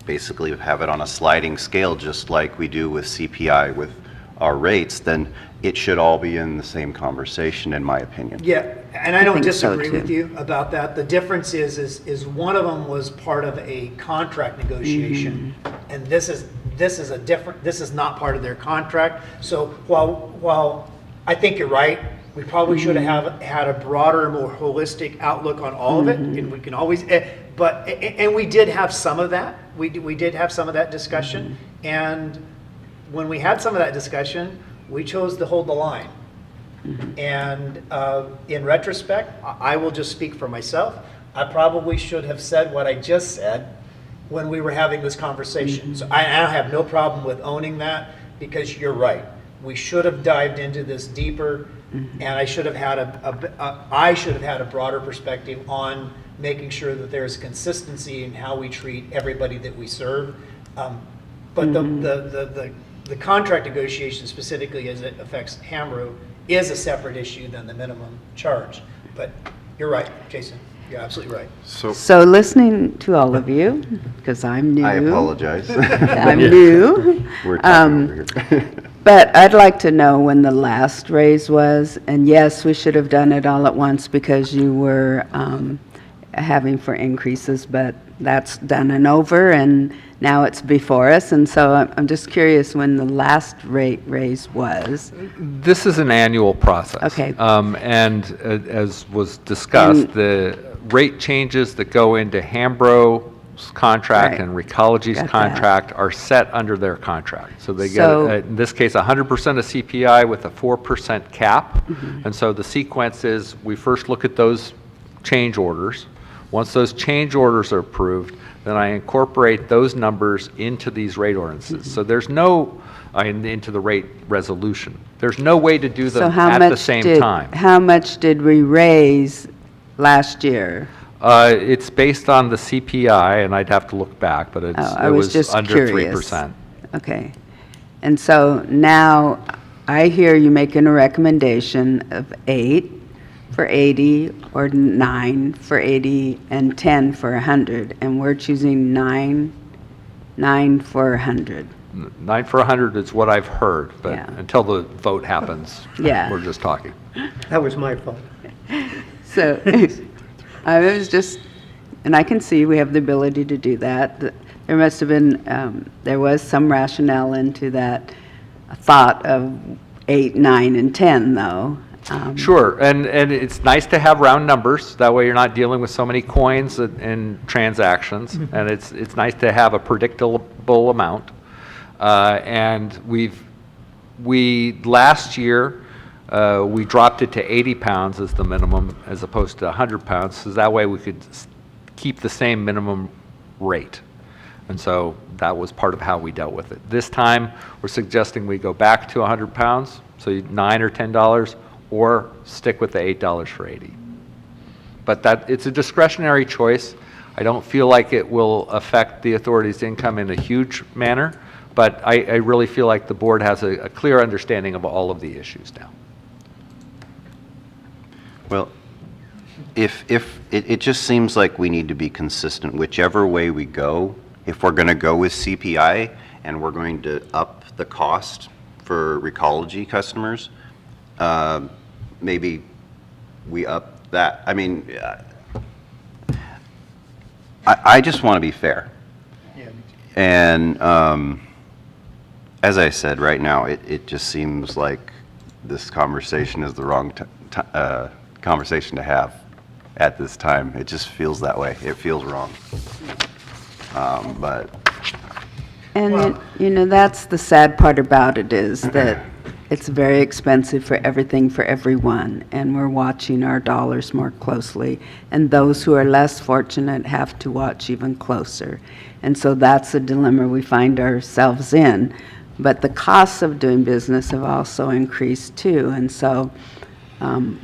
basically have it on a sliding scale, just like we do with CPI with our rates, then it should all be in the same conversation, in my opinion. Yeah, and I don't think so, disagree with you about that. The difference is one of them was part of a contract negotiation, and this is not part of their contract. So while I think you're right, we probably should have had a broader, more holistic outlook on all of it, and we can always, and we did have some of that. We did have some of that discussion, and when we had some of that discussion, we chose to hold the line. And in retrospect, I will just speak for myself. I probably should have said what I just said when we were having this conversation. So I have no problem with owning that, because you're right. We should have dived into this deeper, and I should have had a broader perspective on making sure that there's consistency in how we treat everybody that we serve. But the contract negotiation, specifically as it affects Hamro, is a separate issue than the minimum charge. But you're right, Jason. You're absolutely right. So listening to all of you, because I'm new. I apologize. I'm new. We're talking over here. But I'd like to know when the last raise was. And yes, we should have done it all at once because you were having for increases, but that's done and over, and now it's before us. And so I'm just curious when the last rate raise was. This is an annual process. Okay. And as was discussed, the rate changes that go into Hambro's contract Right. and Recology's Got that. contract are set under their contract. So they get, So- in this case, 100% of CPI with a 4% cap. And so the sequence is, we first look at those change orders. Once those change orders are approved, then I incorporate those numbers into these rate ordinances. So there's no, into the rate resolution. There's no way to do So them how at the much same time. How much did we raise last year? It's based on the CPI, and I'd have to look back, but I it was was just under curious. 3%. Okay. And so now, I hear you making a recommendation of 8 for 80, or 9 for 80, and 10 for 100, and we're choosing 9 for 100. 9 for 100 is what I've heard, but Yeah. until the vote happens, Yeah. we're just talking. That was my fault. So I was just, and I can see we have the ability to do that. There must have been, there was some rationale into that thought of 8, 9, and 10, though. Sure, and it's nice to have round numbers. That way you're not dealing with so many coins and transactions. And it's nice to have a predictable amount. And last year, we dropped it to 80 pounds as the minimum as opposed to 100 pounds. So that way we could keep the same minimum rate. And so that was part of how we dealt with it. This time, we're suggesting we go back to 100 pounds, so $9 or $10, or stick with the $8 for 80. But it's a discretionary choice. I don't feel like it will affect the authority's income in a huge manner, but I really feel like the board has a clear understanding of all of the issues now. Well, if it just seems like we need to be consistent whichever way we go. If we're going to go with CPI and we're going to up the cost for Recology customers, maybe we up that. I mean, I just want to be fair. Yeah. And as I said, right now, it just seems like this conversation is the wrong conversation to have at this time. It just feels that way. It feels wrong. But And, that's the sad part about it, is that it's very expensive for everything for everyone, and we're watching our dollars more closely. And those who are less fortunate have to watch even closer. And so that's a dilemma we find ourselves in. But the costs of doing business have also increased too, and so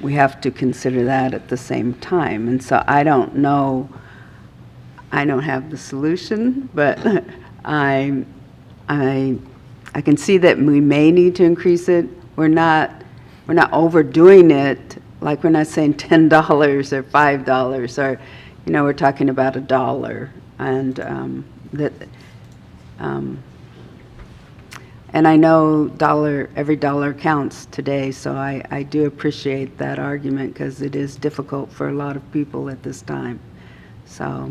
we have to consider that at the same time. And so I don't know, I don't have the solution, but I can see that we may need to increase it. We're not overdoing it. Like, we're not saying $10 or $5, or we're talking about $1, and and I know every dollar counts today, so I do appreciate that argument, because it is difficult for a lot of people at this time. So.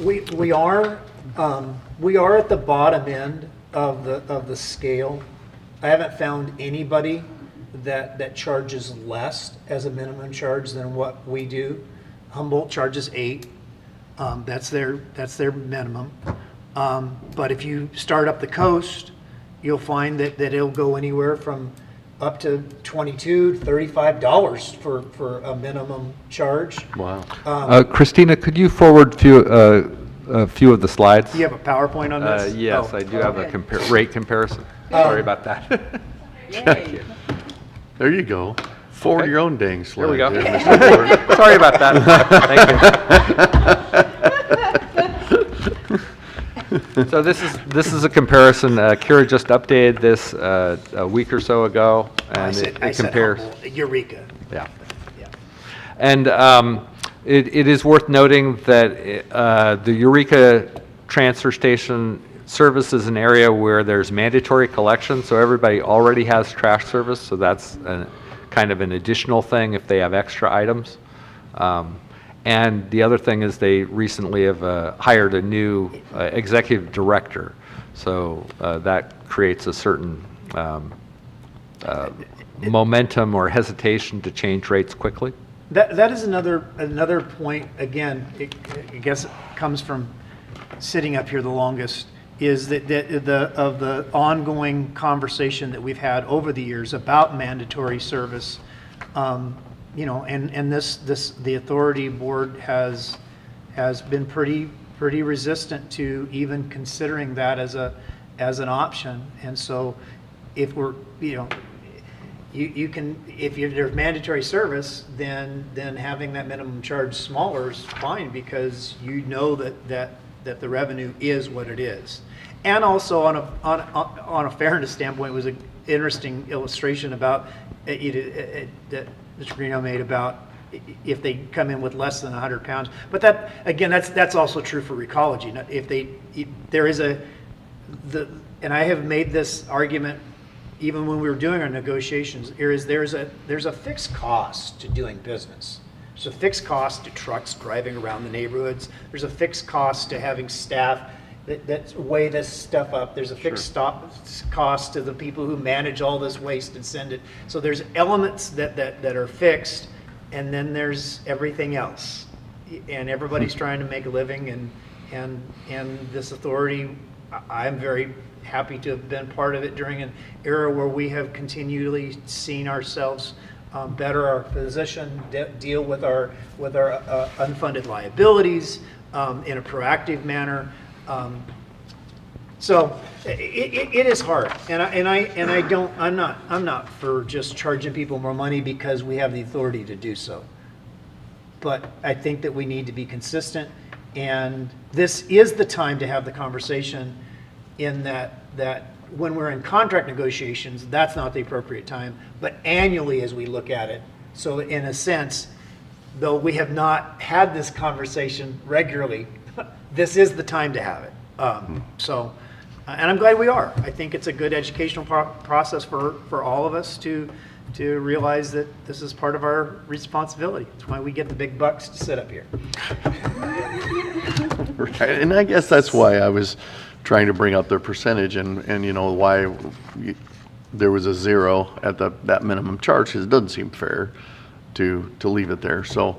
We are at the bottom end of the scale. I haven't found anybody that charges less as a minimum charge than what we do. Humboldt charges 8. That's their minimum. But if you start up the coast, you'll find that it'll go anywhere from up to $22 to $35 for a minimum charge. Wow. Christina, could you forward a few of the slides? Do you have a PowerPoint on this? Yes, Oh. I do have a rate comparison. Sorry about that. There you go. Forward your own dang slide. Here we go. there, Mr. Ward. Sorry about that. Thank you. So this is a comparison. Kira just updated this a week or so ago, I and said it compares. Humboldt, Eureka. Yeah. Yeah. And it is worth noting that the Eureka transfer station services an area where there's mandatory collection, so everybody already has trash service, so that's kind of an additional thing if they have extra items. And the other thing is they recently have hired a new executive director, so that creates a certain momentum or hesitation to change rates quickly. That is another point. Again, I guess it comes from sitting up here the longest. Is that the ongoing conversation that we've had over the years about mandatory service, and the authority board has been pretty resistant to even considering that as an option. And so, if we're you can, if there's mandatory service, then having that minimum charge smaller is fine, because that that the revenue is what it is. And also on a fairness standpoint, was an interesting illustration about, that Mr. Greeno made about if they come in with less than 100 pounds. But that, again, that's also true for recology. And I have made this argument even when we were doing our negotiations, there's a fixed cost to doing business. There's a fixed cost to trucks driving around the neighborhoods. There's a fixed cost to having staff that weigh this stuff up. There's a fixed cost to the people who manage all this waste and send it. So there's elements that are fixed, and then there's everything else. And everybody's trying to make a living, and this authority, I'm very happy to have been part of it during an era where we have continually seen ourselves better our position, deal with our unfunded liabilities in a proactive manner. So it is hard, I'm not for just charging people more money because we have the authority to do so. But I think that we need to be consistent, and this is the time to have the conversation in that when we're in contract negotiations, that's not the appropriate time, but annually as we look at it. So in a sense, though we have not had this conversation regularly, this is the time to have it. And I'm glad we are. I think it's a good educational process for all of us to realize that this is part of our responsibility. It's why we get the big bucks to sit up here. Right, and I guess that's why I was trying to bring up the percentage and you know, why there was a 0 at that minimum charge, because it doesn't seem fair to leave it there. So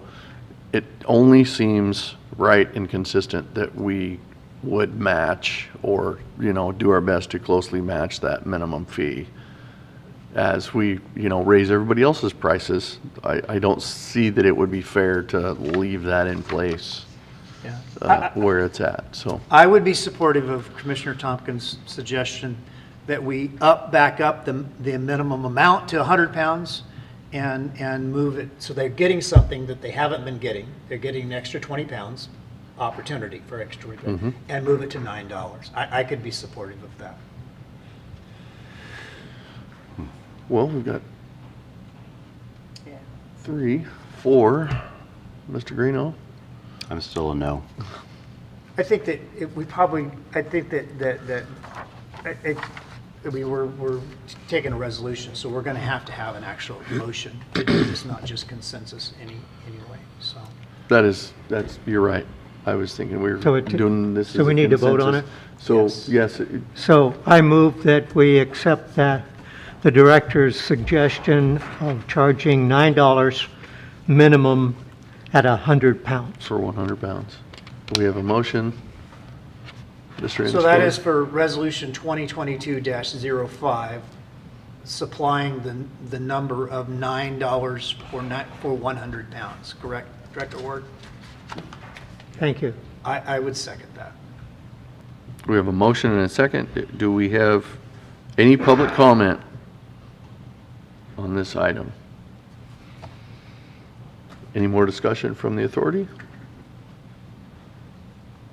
it only seems right and consistent that we would match, or, you know, do our best to closely match that minimum fee as we, you know, raise everybody else's prices. I don't see that it would be fair to leave that in place. Yeah. Where it's at, so. I would be supportive of Commissioner Tompkins' suggestion that we back up the minimum amount to 100 pounds and move it, so they're getting something that they haven't been getting. They're getting an extra 20 pounds opportunity for extra, and move it to $9. I could be supportive of that. Well, we've got 3, 4. Mr. Greeno? I'm still a no. I think that we're taking a resolution, so we're going to have an actual motion. It's not just consensus anyway. So That's, you're right. I was thinking we were So doing this. so as we a need to vote on it? consensus. So, yes, So I move that we accept that the director's suggestion of charging $9 minimum at 100 pounds. for 100 pounds. We have a motion. Mr. So that Inscola? is for Resolution 2022-05, supplying the number of $9 for 100 pounds, correct, Director Ward? Thank you. I would second that. We have a motion and a second. Do we have any public comment on this item? Any more discussion from the authority?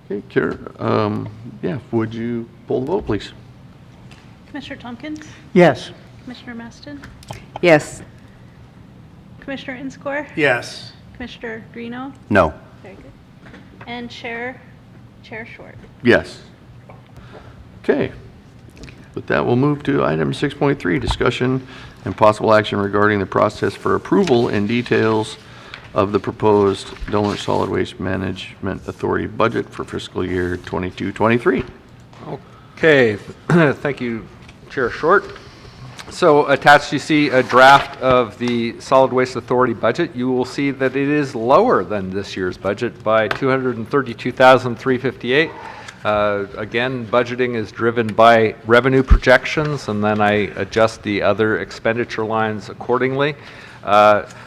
Okay, Karen, yeah, would you poll the vote, please? Commissioner Tompkins? Yes. Commissioner Maston? Yes. Commissioner Inscore? Yes. Commissioner Greeno? No. Very good. And Chair Short. Yes. Okay. With that, we'll move to item 6.3, discussion and possible action regarding the process for approval and details of the proposed Delaware Solid Waste Management Authority budget for fiscal year 22-23. Okay, thank you, Chair Short. So attached you see a draft of the Solid Waste Authority budget. You will see that it is lower than this year's budget by $232,358. Again, budgeting is driven by revenue projections, and then I adjust the other expenditure lines accordingly.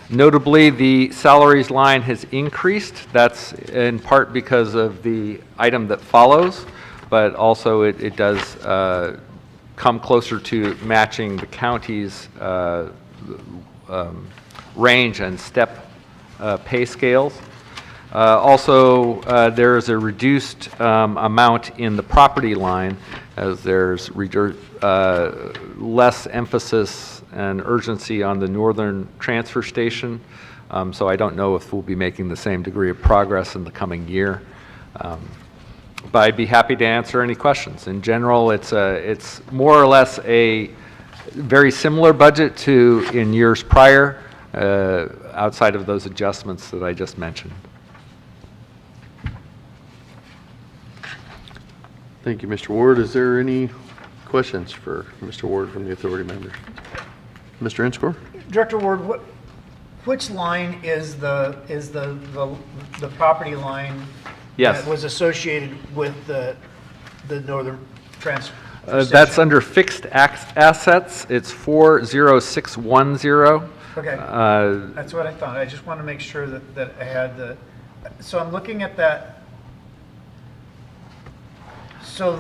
Notably, the salaries line has increased. That's in part because of the item that follows, but also it does come closer to matching the county's range and step pay scales. Also, there is a reduced amount in the property line as there's less emphasis and urgency on the northern transfer station. So I don't know if we'll be making the same degree of progress in the coming year. But I'd be happy to answer any questions. In general, it's more or less a very similar budget to in years prior, outside of those adjustments that I just mentioned. Thank you, Mr. Ward. Is there any questions for Mr. Ward from the authority members? Mr. Inscore? Director Ward, which line is the property line Yes. that was associated with the northern transfer? That's under fixed assets. It's 40610. Okay, that's what I thought. I just want to make sure that I had so I'm looking at that. So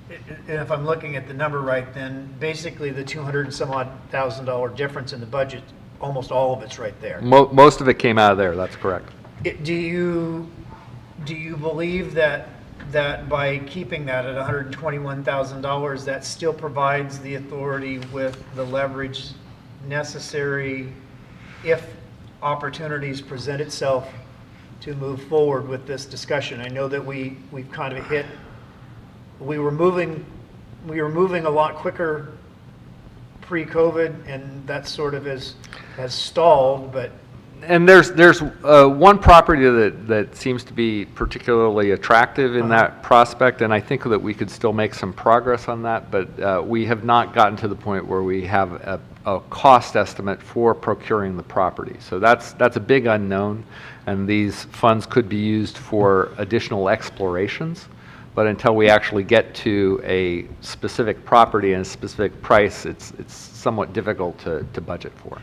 if I'm looking at the number right, then basically the 200 and some odd $1,000 difference in the budget, almost all of it's right there. Most of it came out of there, that's correct. Do you believe that by keeping that at $121,000, that still provides the authority with the leverage necessary if opportunities present itself to move forward with this discussion? I know that we've kind of we were moving a lot quicker pre-COVID, and that sort of has stalled, but. And there's one property that seems to be particularly attractive in that prospect, and I think that we could still make some progress on that, but we have not gotten to the point where we have a cost estimate for procuring the property. So that's a big unknown, and these funds could be used for additional explorations, but until we actually get to a specific property and a specific price, it's somewhat difficult to budget for.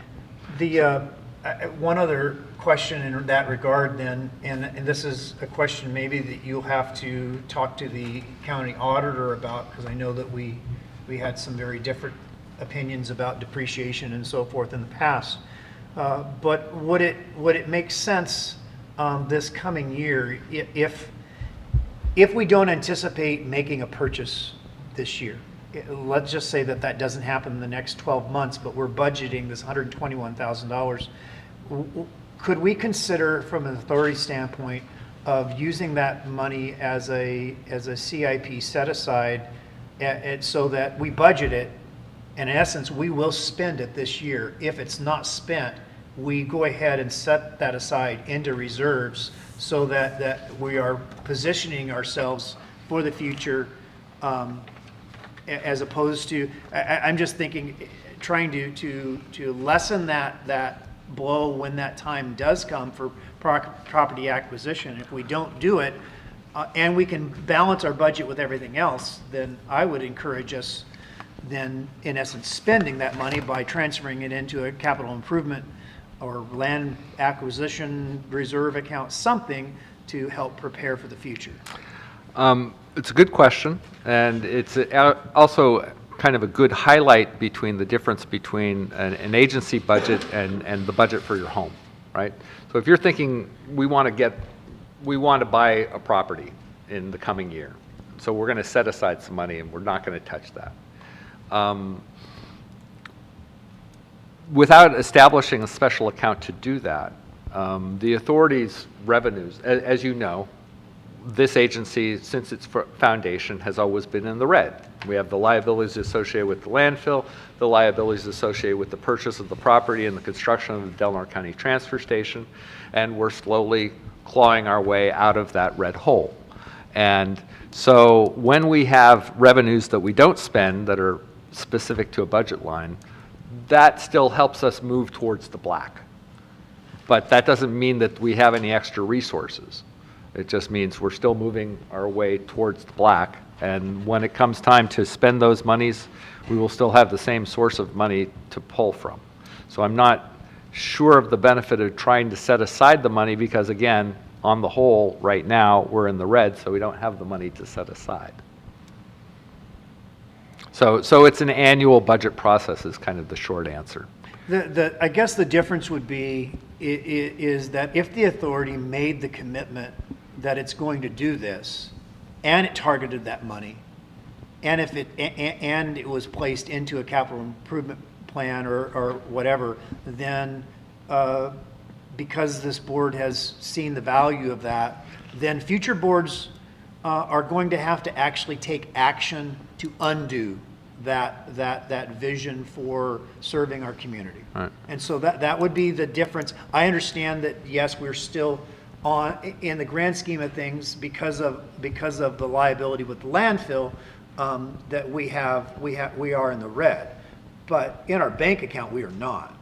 One other question in that regard then, and this is a question maybe that you'll have to talk to the county auditor about, because I know that we had some very different opinions about depreciation and so forth in the past. But would it make sense this coming year if we don't anticipate making a purchase this year? Let's just say that doesn't happen in the next 12 months, but we're budgeting this $121,000. Could we consider, from an authority standpoint, of using that money as a CIP set aside, so that we budget it, and in essence, we will spend it this year. If it's not spent, we go ahead and set that aside into reserves, so that we are positioning ourselves for the future, as opposed to, I'm just thinking, trying to lessen that blow when that time does come for property acquisition. If we don't do it, and we can balance our budget with everything else, then I would encourage us then, in essence, spending that money by transferring it into a capital improvement or land acquisition reserve account, something to help prepare for the future. It's a good question, and it's also kind of a good highlight between the difference between an agency budget and the budget for your home, right? So if you're thinking we want to buy a property in the coming year, so we're going to set aside some money and we're not going to touch that. Without establishing a special account to do that, the authority's revenues, as you know, this agency, since its foundation, has always been in the red. We have the liabilities associated with the landfill, the liabilities associated with the purchase of the property and the construction of the Delaware County Transfer Station, and we're slowly clawing our way out of that red hole. And so when we have revenues that we don't spend that are specific to a budget line, that still helps us move towards the black. But that doesn't mean that we have any extra resources. It just means we're still moving our way towards the black, and when it comes time to spend those monies, we will still have the same source of money to pull from. So I'm not sure of the benefit of trying to set aside the money because, again, on the whole, right now, we're in the red, so we don't have the money to set aside. So it's an annual budget process is kind of the short answer. I guess the difference would be is that if the authority made the commitment that it's going to do this, and it targeted that money, and if it was placed into a capital improvement plan or whatever, then because this board has seen the value of that, then future boards are going to have to actually take action to undo that vision for serving our community. Right. And so that would be the difference. I understand that, yes, we're still in the grand scheme of things, because of the liability with the landfill, that we are in the red, but in our bank account we are not.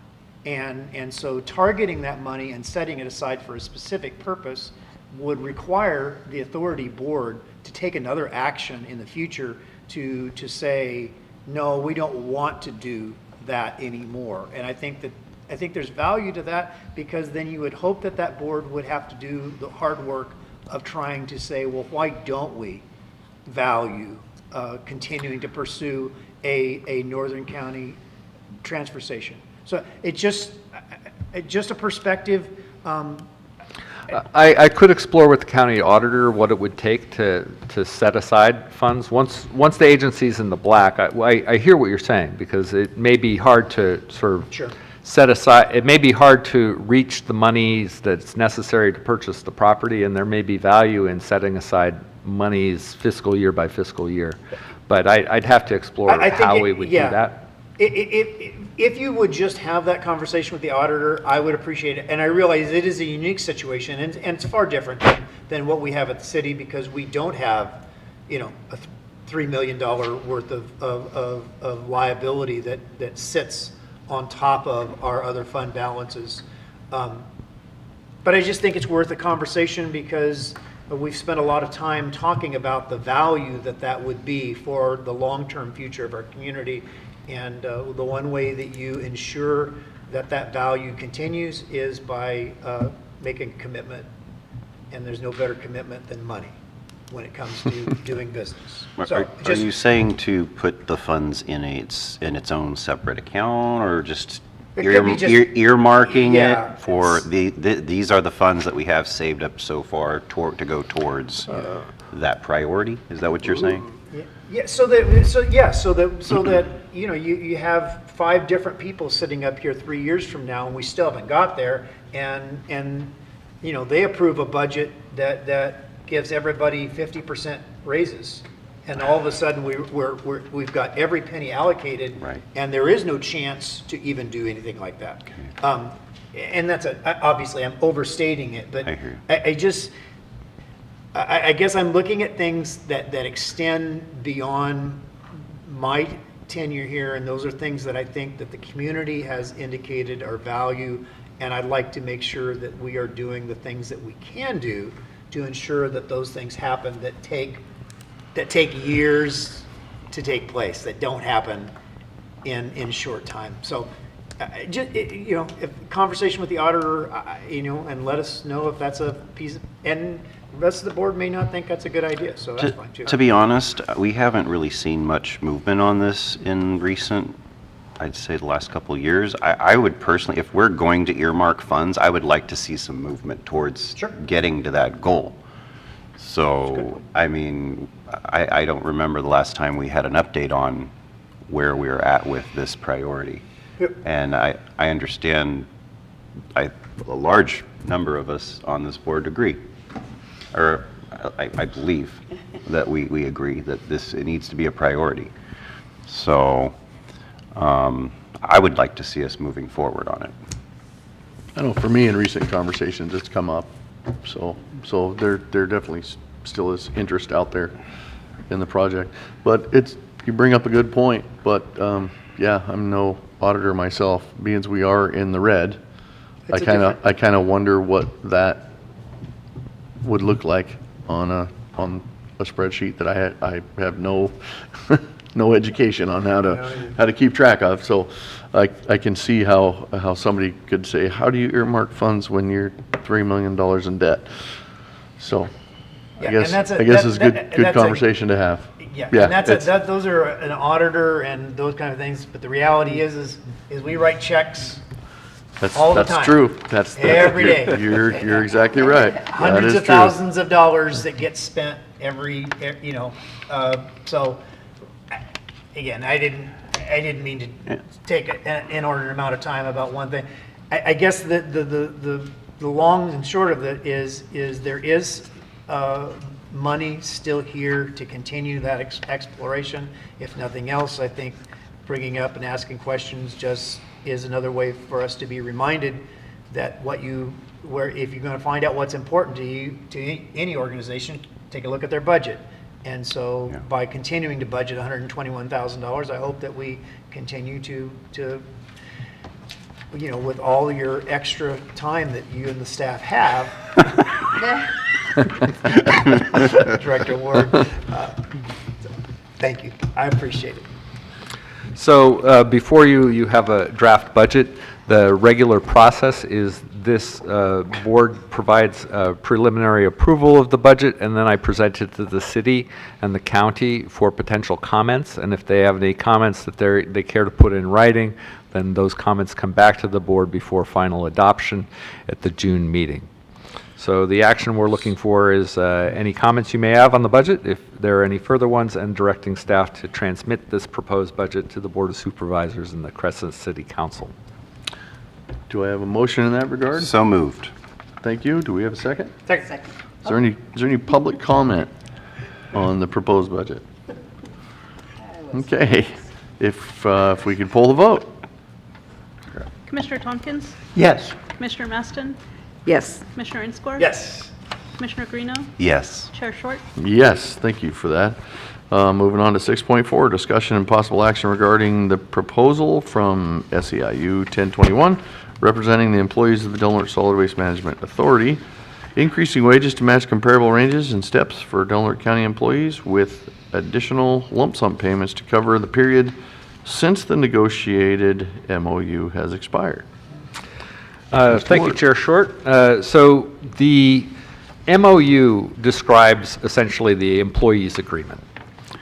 And so targeting that money and setting it aside for a specific purpose would require the authority board to take another action in the future to say, no, we don't want to do that anymore. And I think there's value to that, because then you would hope that that board would have to do the hard work of trying to say, well, why don't we value continuing to pursue a Northern County transfer station? So it's just a perspective. I could explore with the county auditor what it would take to set aside funds. Once the agency's in the black, I hear what you're saying, because it may be hard to sort of Sure. set aside, it may be hard to reach the monies that's necessary to purchase the property, and there may be value in setting aside monies fiscal year by fiscal year. But I'd have to explore I think how we would do that. If you would just have that conversation with the auditor, I would appreciate it. And I realize it is a unique situation, and it's far different than what we have at the city, because we don't have, a $3 million worth of liability that sits on top of our other fund balances. But I just think it's worth a conversation, because we've spent a lot of time talking about the value that would be for the long-term future of our community. And the one way that you ensure that value continues is by making a commitment. And there's no better commitment than money when it comes to doing business. So Are you saying to put the funds in its own separate account, or just It could be just- earmarking Yeah, it for it's- these are the funds that we have saved up so far to go towards that priority? Is that what you're saying? Yeah, so that you have 5 different people sitting up here 3 years from now, and we still haven't got there, and they approve a budget that gives everybody 50% raises, and all of a sudden we've got every penny allocated, Right. and there is no chance to even do anything like that. And that's obviously I'm overstating it, but I hear you. I guess I'm looking at things that extend beyond my tenure here, and those are things that I think that the community has indicated are value, and I'd like to make sure that we are doing the things that we can do to ensure that those things happen that take years to take place, that don't happen in short time. So, if conversation with the auditor, and let us know if that's a piece of, and the rest of the board may not think that's a good idea, so that's fine too. To be honest, we haven't really seen much movement on this in I'd say the last couple of years. I would personally, if we're going to earmark funds, I would like to see some movement towards Sure. getting to that goal. So, I mean, I don't remember the last time we had an update on where we're at with this priority. Yep. And I understand, a large number of us on this board agree, or I believe that we agree that it needs to be a priority. So I would like to see us moving forward on it. I know for me, in recent conversations, it's come up, so there definitely still is interest out there in the project. But you bring up a good point, but yeah, I'm no auditor myself, being as we are in the red. I kind of wonder what that would look like on a spreadsheet that I have no no education on how to keep track of. So I can see how somebody could say, how do you earmark funds when you're $3 million in debt? So Yeah, I guess and it's a good conversation to have. Yeah, and those are an auditor and those kind of things, but the reality is we write checks All the time. That's true. Every day. You're exactly right. That Hundreds is of true. thousands of dollars that get spent so, again, I didn't mean to take an inordinate amount of time about one thing. I guess the long and short of it is there is money still here to continue that exploration. If nothing else, I think bringing up and asking questions just is another way for us to be reminded that if you're going to find out what's important to you, to any organization, take a look at their budget. And so by continuing to budget $121,000, I hope that we continue to with all your extra time that you and the staff have, Director Ward, thank you. I appreciate it. So before you have a draft budget. The regular process is this board provides preliminary approval of the budget, and then I present it to the city and the county for potential comments. And if they have any comments that they care to put in writing, then those comments come back to the board before final adoption at the June meeting. So the action we're looking for is any comments you may have on the budget, if there are any further ones, and directing staff to transmit this proposed budget to the Board of Supervisors and the Crescent City Council. Do I have a motion in that regard? So moved. Thank you. Do we have a second? Second. Is there any public comment on the proposed budget? Okay. If we could pull the vote. Commissioner Tompkins, Yes. Commissioner Maston, Yes. Commissioner Inscore. Yes. Commissioner Greeno, Yes. Chair Short. Yes, thank you for that. Moving on to 6.4, discussion and possible action regarding the proposal from SEIU 1021, representing the employees of the Delaware Solid Waste Management Authority, increasing wages to match comparable ranges and steps for Delaware County employees with additional lump sum payments to cover the period since the negotiated MOU has expired. Thank you, Chair Short. So the MOU describes essentially the employees' agreement.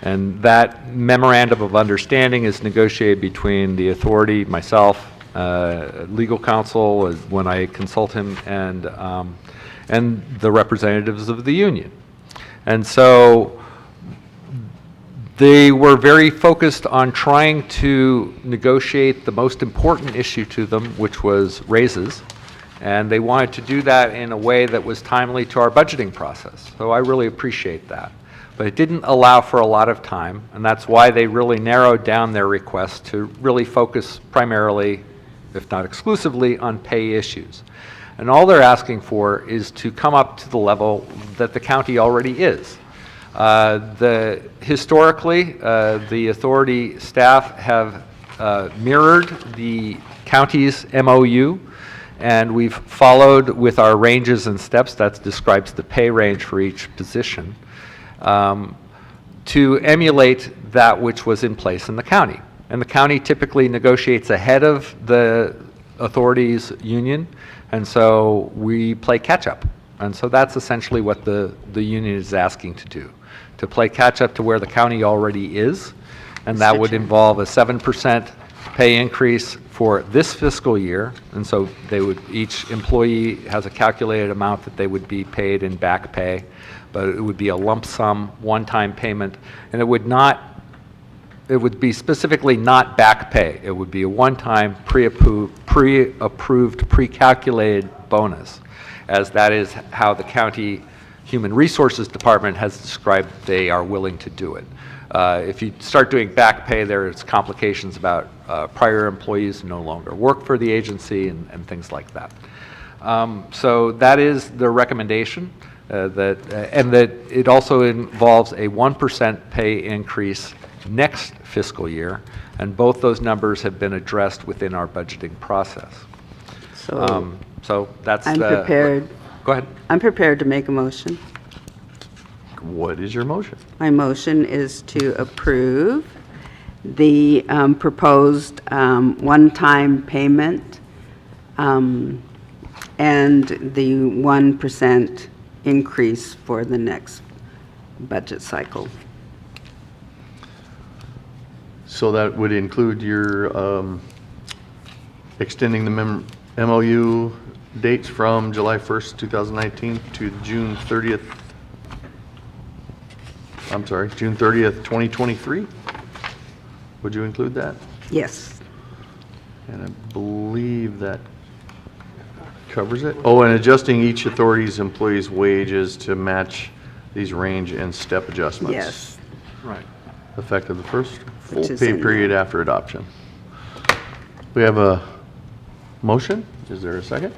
And that memorandum of understanding is negotiated between the authority, myself, legal counsel, when I consult him, and the representatives of the union. And so they were very focused on trying to negotiate the most important issue to them, which was raises. And they wanted to do that in a way that was timely to our budgeting process. So I really appreciate that. But it didn't allow for a lot of time, and that's why they really narrowed down their request to really focus primarily, if not exclusively, on pay issues. And all they're asking for is to come up to the level that the county already is. Historically, the authority staff have mirrored the county's MOU, and we've followed with our ranges and steps, that describes the pay range for each position, to emulate that which was in place in the county. And the county typically negotiates ahead of the authority's union, and so we play catch-up. And so that's essentially what the union is asking to do, to play catch-up to where the county already is, and that would involve a 7% pay increase for this fiscal year, and so each employee has a calculated amount that they would be paid in back pay, but it would be a lump sum, one-time payment, and it would be specifically not back pay. It would be a one-time pre-approved, pre-calculated bonus, as that is how the county Human Resources Department has described they are willing to do it. If you start doing back pay, there's complications about prior employees who no longer work for the agency and things like that. So that is the recommendation, that it also involves a 1% pay increase next fiscal year, and both those numbers have been addressed within our budgeting process. So that's I'm prepared. Go ahead. I'm prepared to make a motion. What is your motion? My motion is to approve the proposed one-time payment and the 1% increase for the next budget cycle. So that would include your extending the MOU dates from July 1st, 2019 to June 30th, June 30th, 2023? Would you include that? Yes. And I believe that covers it. Oh, and adjusting each authority's employees' wages to match these range and step adjustments. Yes. Right. Effective the first full Which is pay in period after adoption. We have a motion. Is there a second?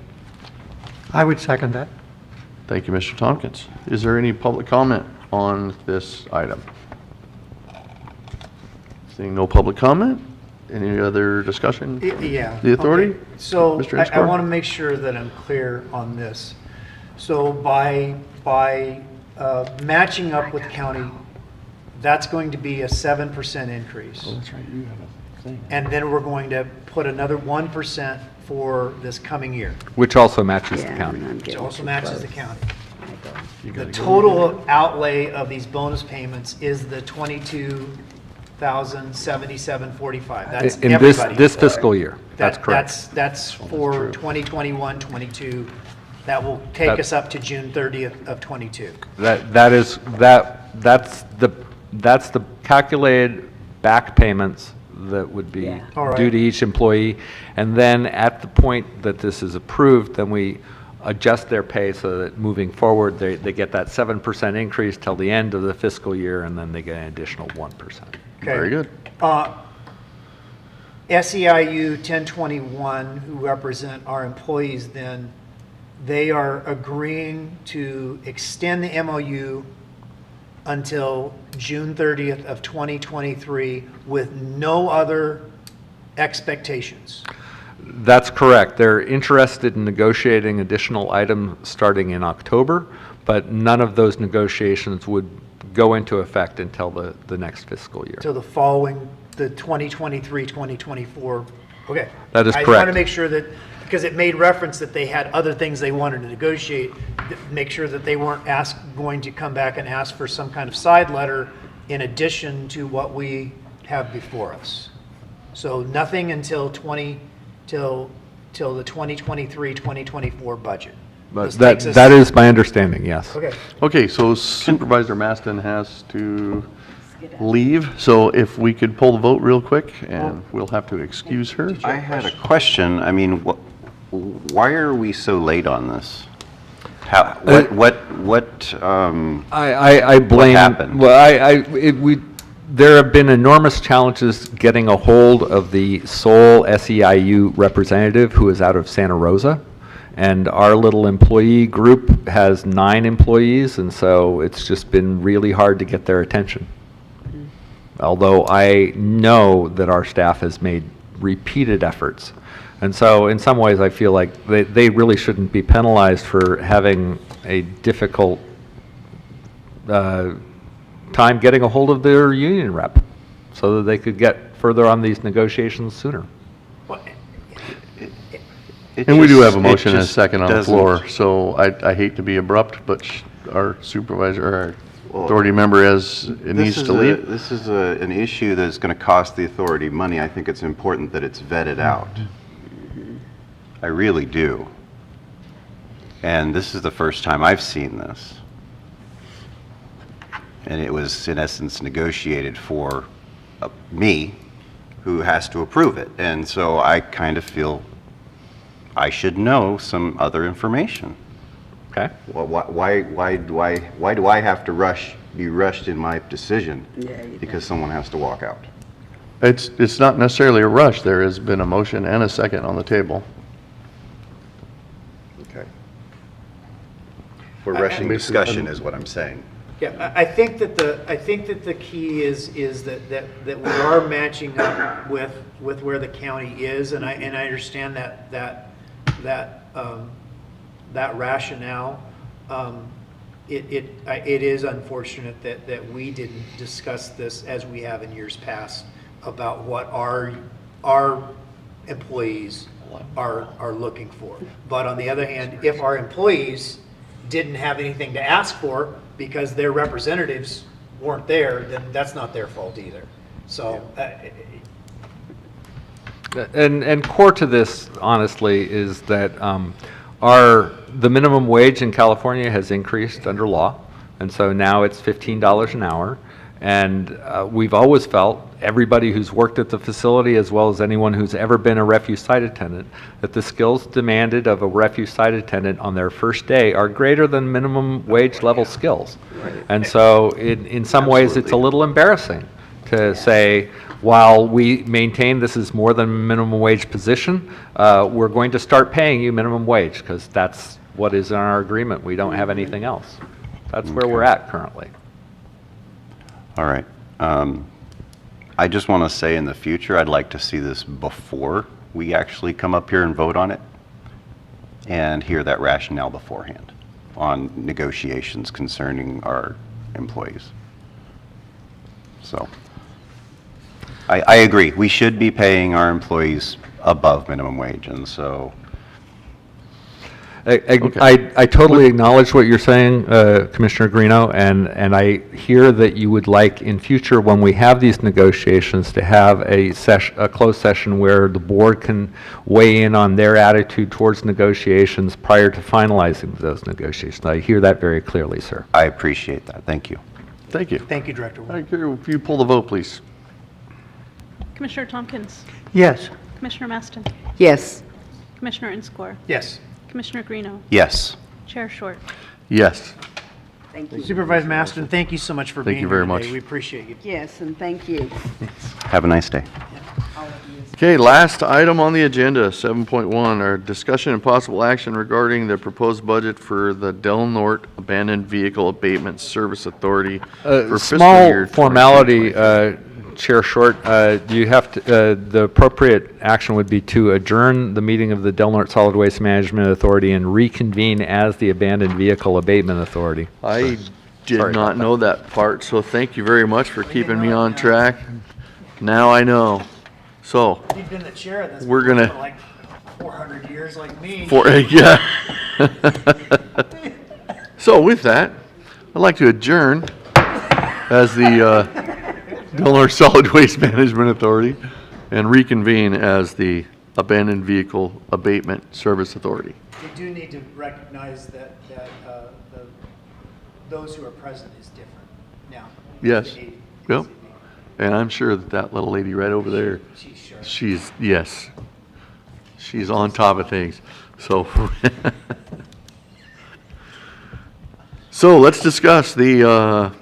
I would second that. Thank you, Mr. Tompkins. Is there any public comment on this item? Seeing no public comment, any other discussion? Yeah. The authority? Okay. So Mr. I Iskar? want to make sure that I'm clear on this. So by matching up with county, that's going to be a 7% increase. That's right, you have a thing. And then we're going to put another 1% for this coming year, Which also matches the Yeah, county. and I'm which getting also too matches close. the county. You The gotta go. total outlay of these bonus payments is the $22,077.45. That's In everybody. this fiscal year, that's That- correct. That's for 2021, 22. That will take That- us up to June 30th of 22. That's the calculated back payments that would be Yeah. All right. due to each employee. And then at the point that this is approved, then we adjust their pay so that moving forward, they get that 7% increase till the end of the fiscal year, and then they get an additional 1%. Okay. Very good. SEIU 1021, who represent our employees then, they are agreeing to extend the MOU until June 30th of 2023 with no other expectations. That's correct. They're interested in negotiating additional items starting in October, but none of those negotiations would go into effect until the next fiscal year. Till the following, the 2023, 2024, okay. That is I just want to correct. make sure that, because it made reference that they had other things they wanted to negotiate, make sure that they weren't going to come back and ask for some kind of side letter in addition to what we have before us. So nothing until till the 2023, 2024 budget. But This takes us- that is my understanding, yes. Okay. Okay, so Supervisor Maston has to leave, so if we could pull the vote real quick, and we'll have to excuse her. I had a question. I mean, why are we so late on this? I blame. happened? Well, there have been enormous challenges getting a hold of the sole SEIU representative who is out of Santa Rosa. And our little employee group has 9 employees, and so it's just been really hard to get their attention. Although I know that our staff has made repeated efforts. And so in some ways, I feel like they really shouldn't be penalized for having a difficult time getting a hold of their union rep so that they could get further on these negotiations sooner. And we do have a motion and a second on the floor, so I hate to be abrupt, but our supervisor, or our authority member needs to leave. This is an issue that's going to cost the authority money. I think it's important that it's vetted out. I really do. And this is the first time I've seen this. And it was, in essence, negotiated for me, who has to approve it. And so I kind of feel I should know some other information. Okay? Well, why do I have to be rushed in my decision Yeah, you because someone has to walk out? It's not necessarily a rush. There has been a motion and a second on the table. Okay. We're rushing discussion is what I'm saying. Yeah, I think that the key is that we are matching up with where the county is, and I understand that rationale. It is unfortunate that we didn't discuss this as we have in years past about what our employees are looking for. But on the other hand, if our employees didn't have anything to ask for because their representatives weren't there, then that's not their fault either. So, And core to this, honestly, is that the minimum wage in California has increased under law, and so now it's $15 an hour. And we've always felt, everybody who's worked at the facility, as well as anyone who's ever been a refuse site attendant, that the skills demanded of a refuse site attendant on their first day are greater than minimum wage level skills. And so in some ways, it's a little embarrassing to say, while we maintain this is more than a minimum wage position, we're going to start paying you minimum wage, because that's what is in our agreement. We don't have anything else. That's where we're at currently. All right. I just want to say in the future, I'd like to see this before we actually come up here and vote on it, and hear that rationale beforehand on negotiations concerning our employees. So, I agree. We should be paying our employees above minimum wage, and so, I totally acknowledge what you're saying, Commissioner Greeno, and I hear that you would like in future, when we have these negotiations, to have a closed session where the board can weigh in on their attitude towards negotiations prior to finalizing those negotiations. I hear that very clearly, sir. I appreciate that. Thank you. Thank you. Thank you, Director All Ward. right, Carrie, if you pull the vote, please. Commissioner Tompkins, Yes. Commissioner Maston, Yes. Commissioner Inscore, Yes. Commissioner Greeno, Yes. Chair Short. Yes. Thank you. Supervisor Maston, thank you so much for Thank being you here very today. much. We appreciate you. Yes, and thank you. Have a nice day. Okay, last item on the agenda, 7.1, our discussion and possible action regarding the proposed budget for the Del Norte Abandoned Vehicle Abatement Service Authority for fiscal year Small formality, 2023. Chair Short, you have to, the appropriate action would be to adjourn the meeting of the Del Norte Solid Waste Management Authority and reconvene as the Abandoned Vehicle Abatement Authority. I did Sorry not about know that part, so thank you very much for keeping me on track. Now I know. So, You've been the chair of this We're board gonna- for like 400 years like me. yeah. So with that, I'd like to adjourn as the Del Norte Solid Waste Management Authority and reconvene as the Abandoned Vehicle Abatement Service Authority. We do need to recognize that those who are present is different now. Yes. The Yep. And I'm sure that that little lady right over there, She's sure. she's on top of things. So, so let's discuss the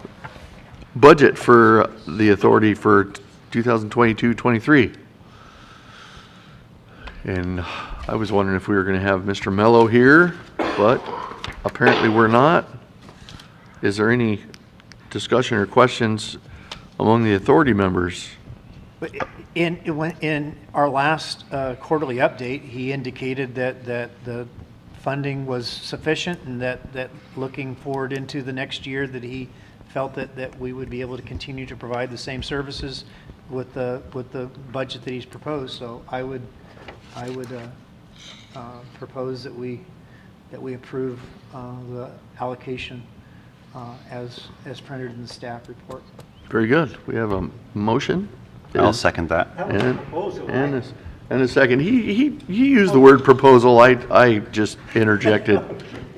budget for the authority for 2022-23. And I was wondering if we were going to have Mr. Mello here, but apparently we're not. Is there any discussion or questions among the authority members? But in our last quarterly update, he indicated that the funding was sufficient and that looking forward into the next year, that he felt that we would be able to continue to provide the same services with the budget that he's proposed. So I would propose that we approve the allocation as printed in the staff report. Very good. We have a motion. I'll second that. And a second. He used the word proposal. I just interjected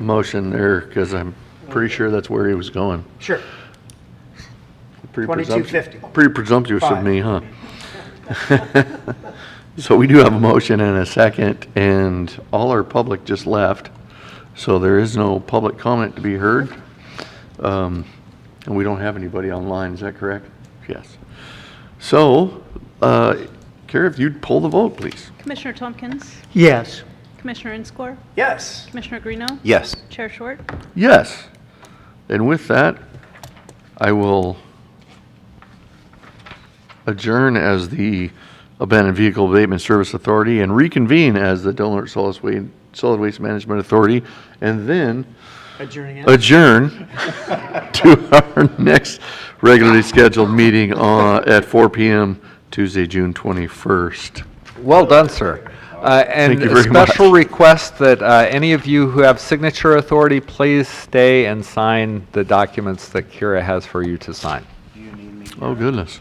motion there because I'm pretty sure that's where he was going. Sure. Pretty 2250. Pretty presumptuous of Five. me, huh? So we do have a motion and a second, and all our public just left, so there is no public comment to be heard. And we don't have anybody online, is that correct? Yes. So, Kara, if you'd pull the vote, please. Commissioner Tompkins, Yes. Commissioner Inscore, Yes. Commissioner Greeno, Yes. Chair Short. Yes. And with that, I will adjourn as the Abandoned Vehicle Abatement Service Authority and reconvene as the Del Norte Solid Waste Management Authority, and then Adjourning. adjourn to our next regularly scheduled meeting at 4 p.m. Tuesday, June 21st. Well done, sir. And Thank you a very much. special request that any of you who have signature authority, please stay and sign the documents that Kira has for you to sign. Oh, goodness.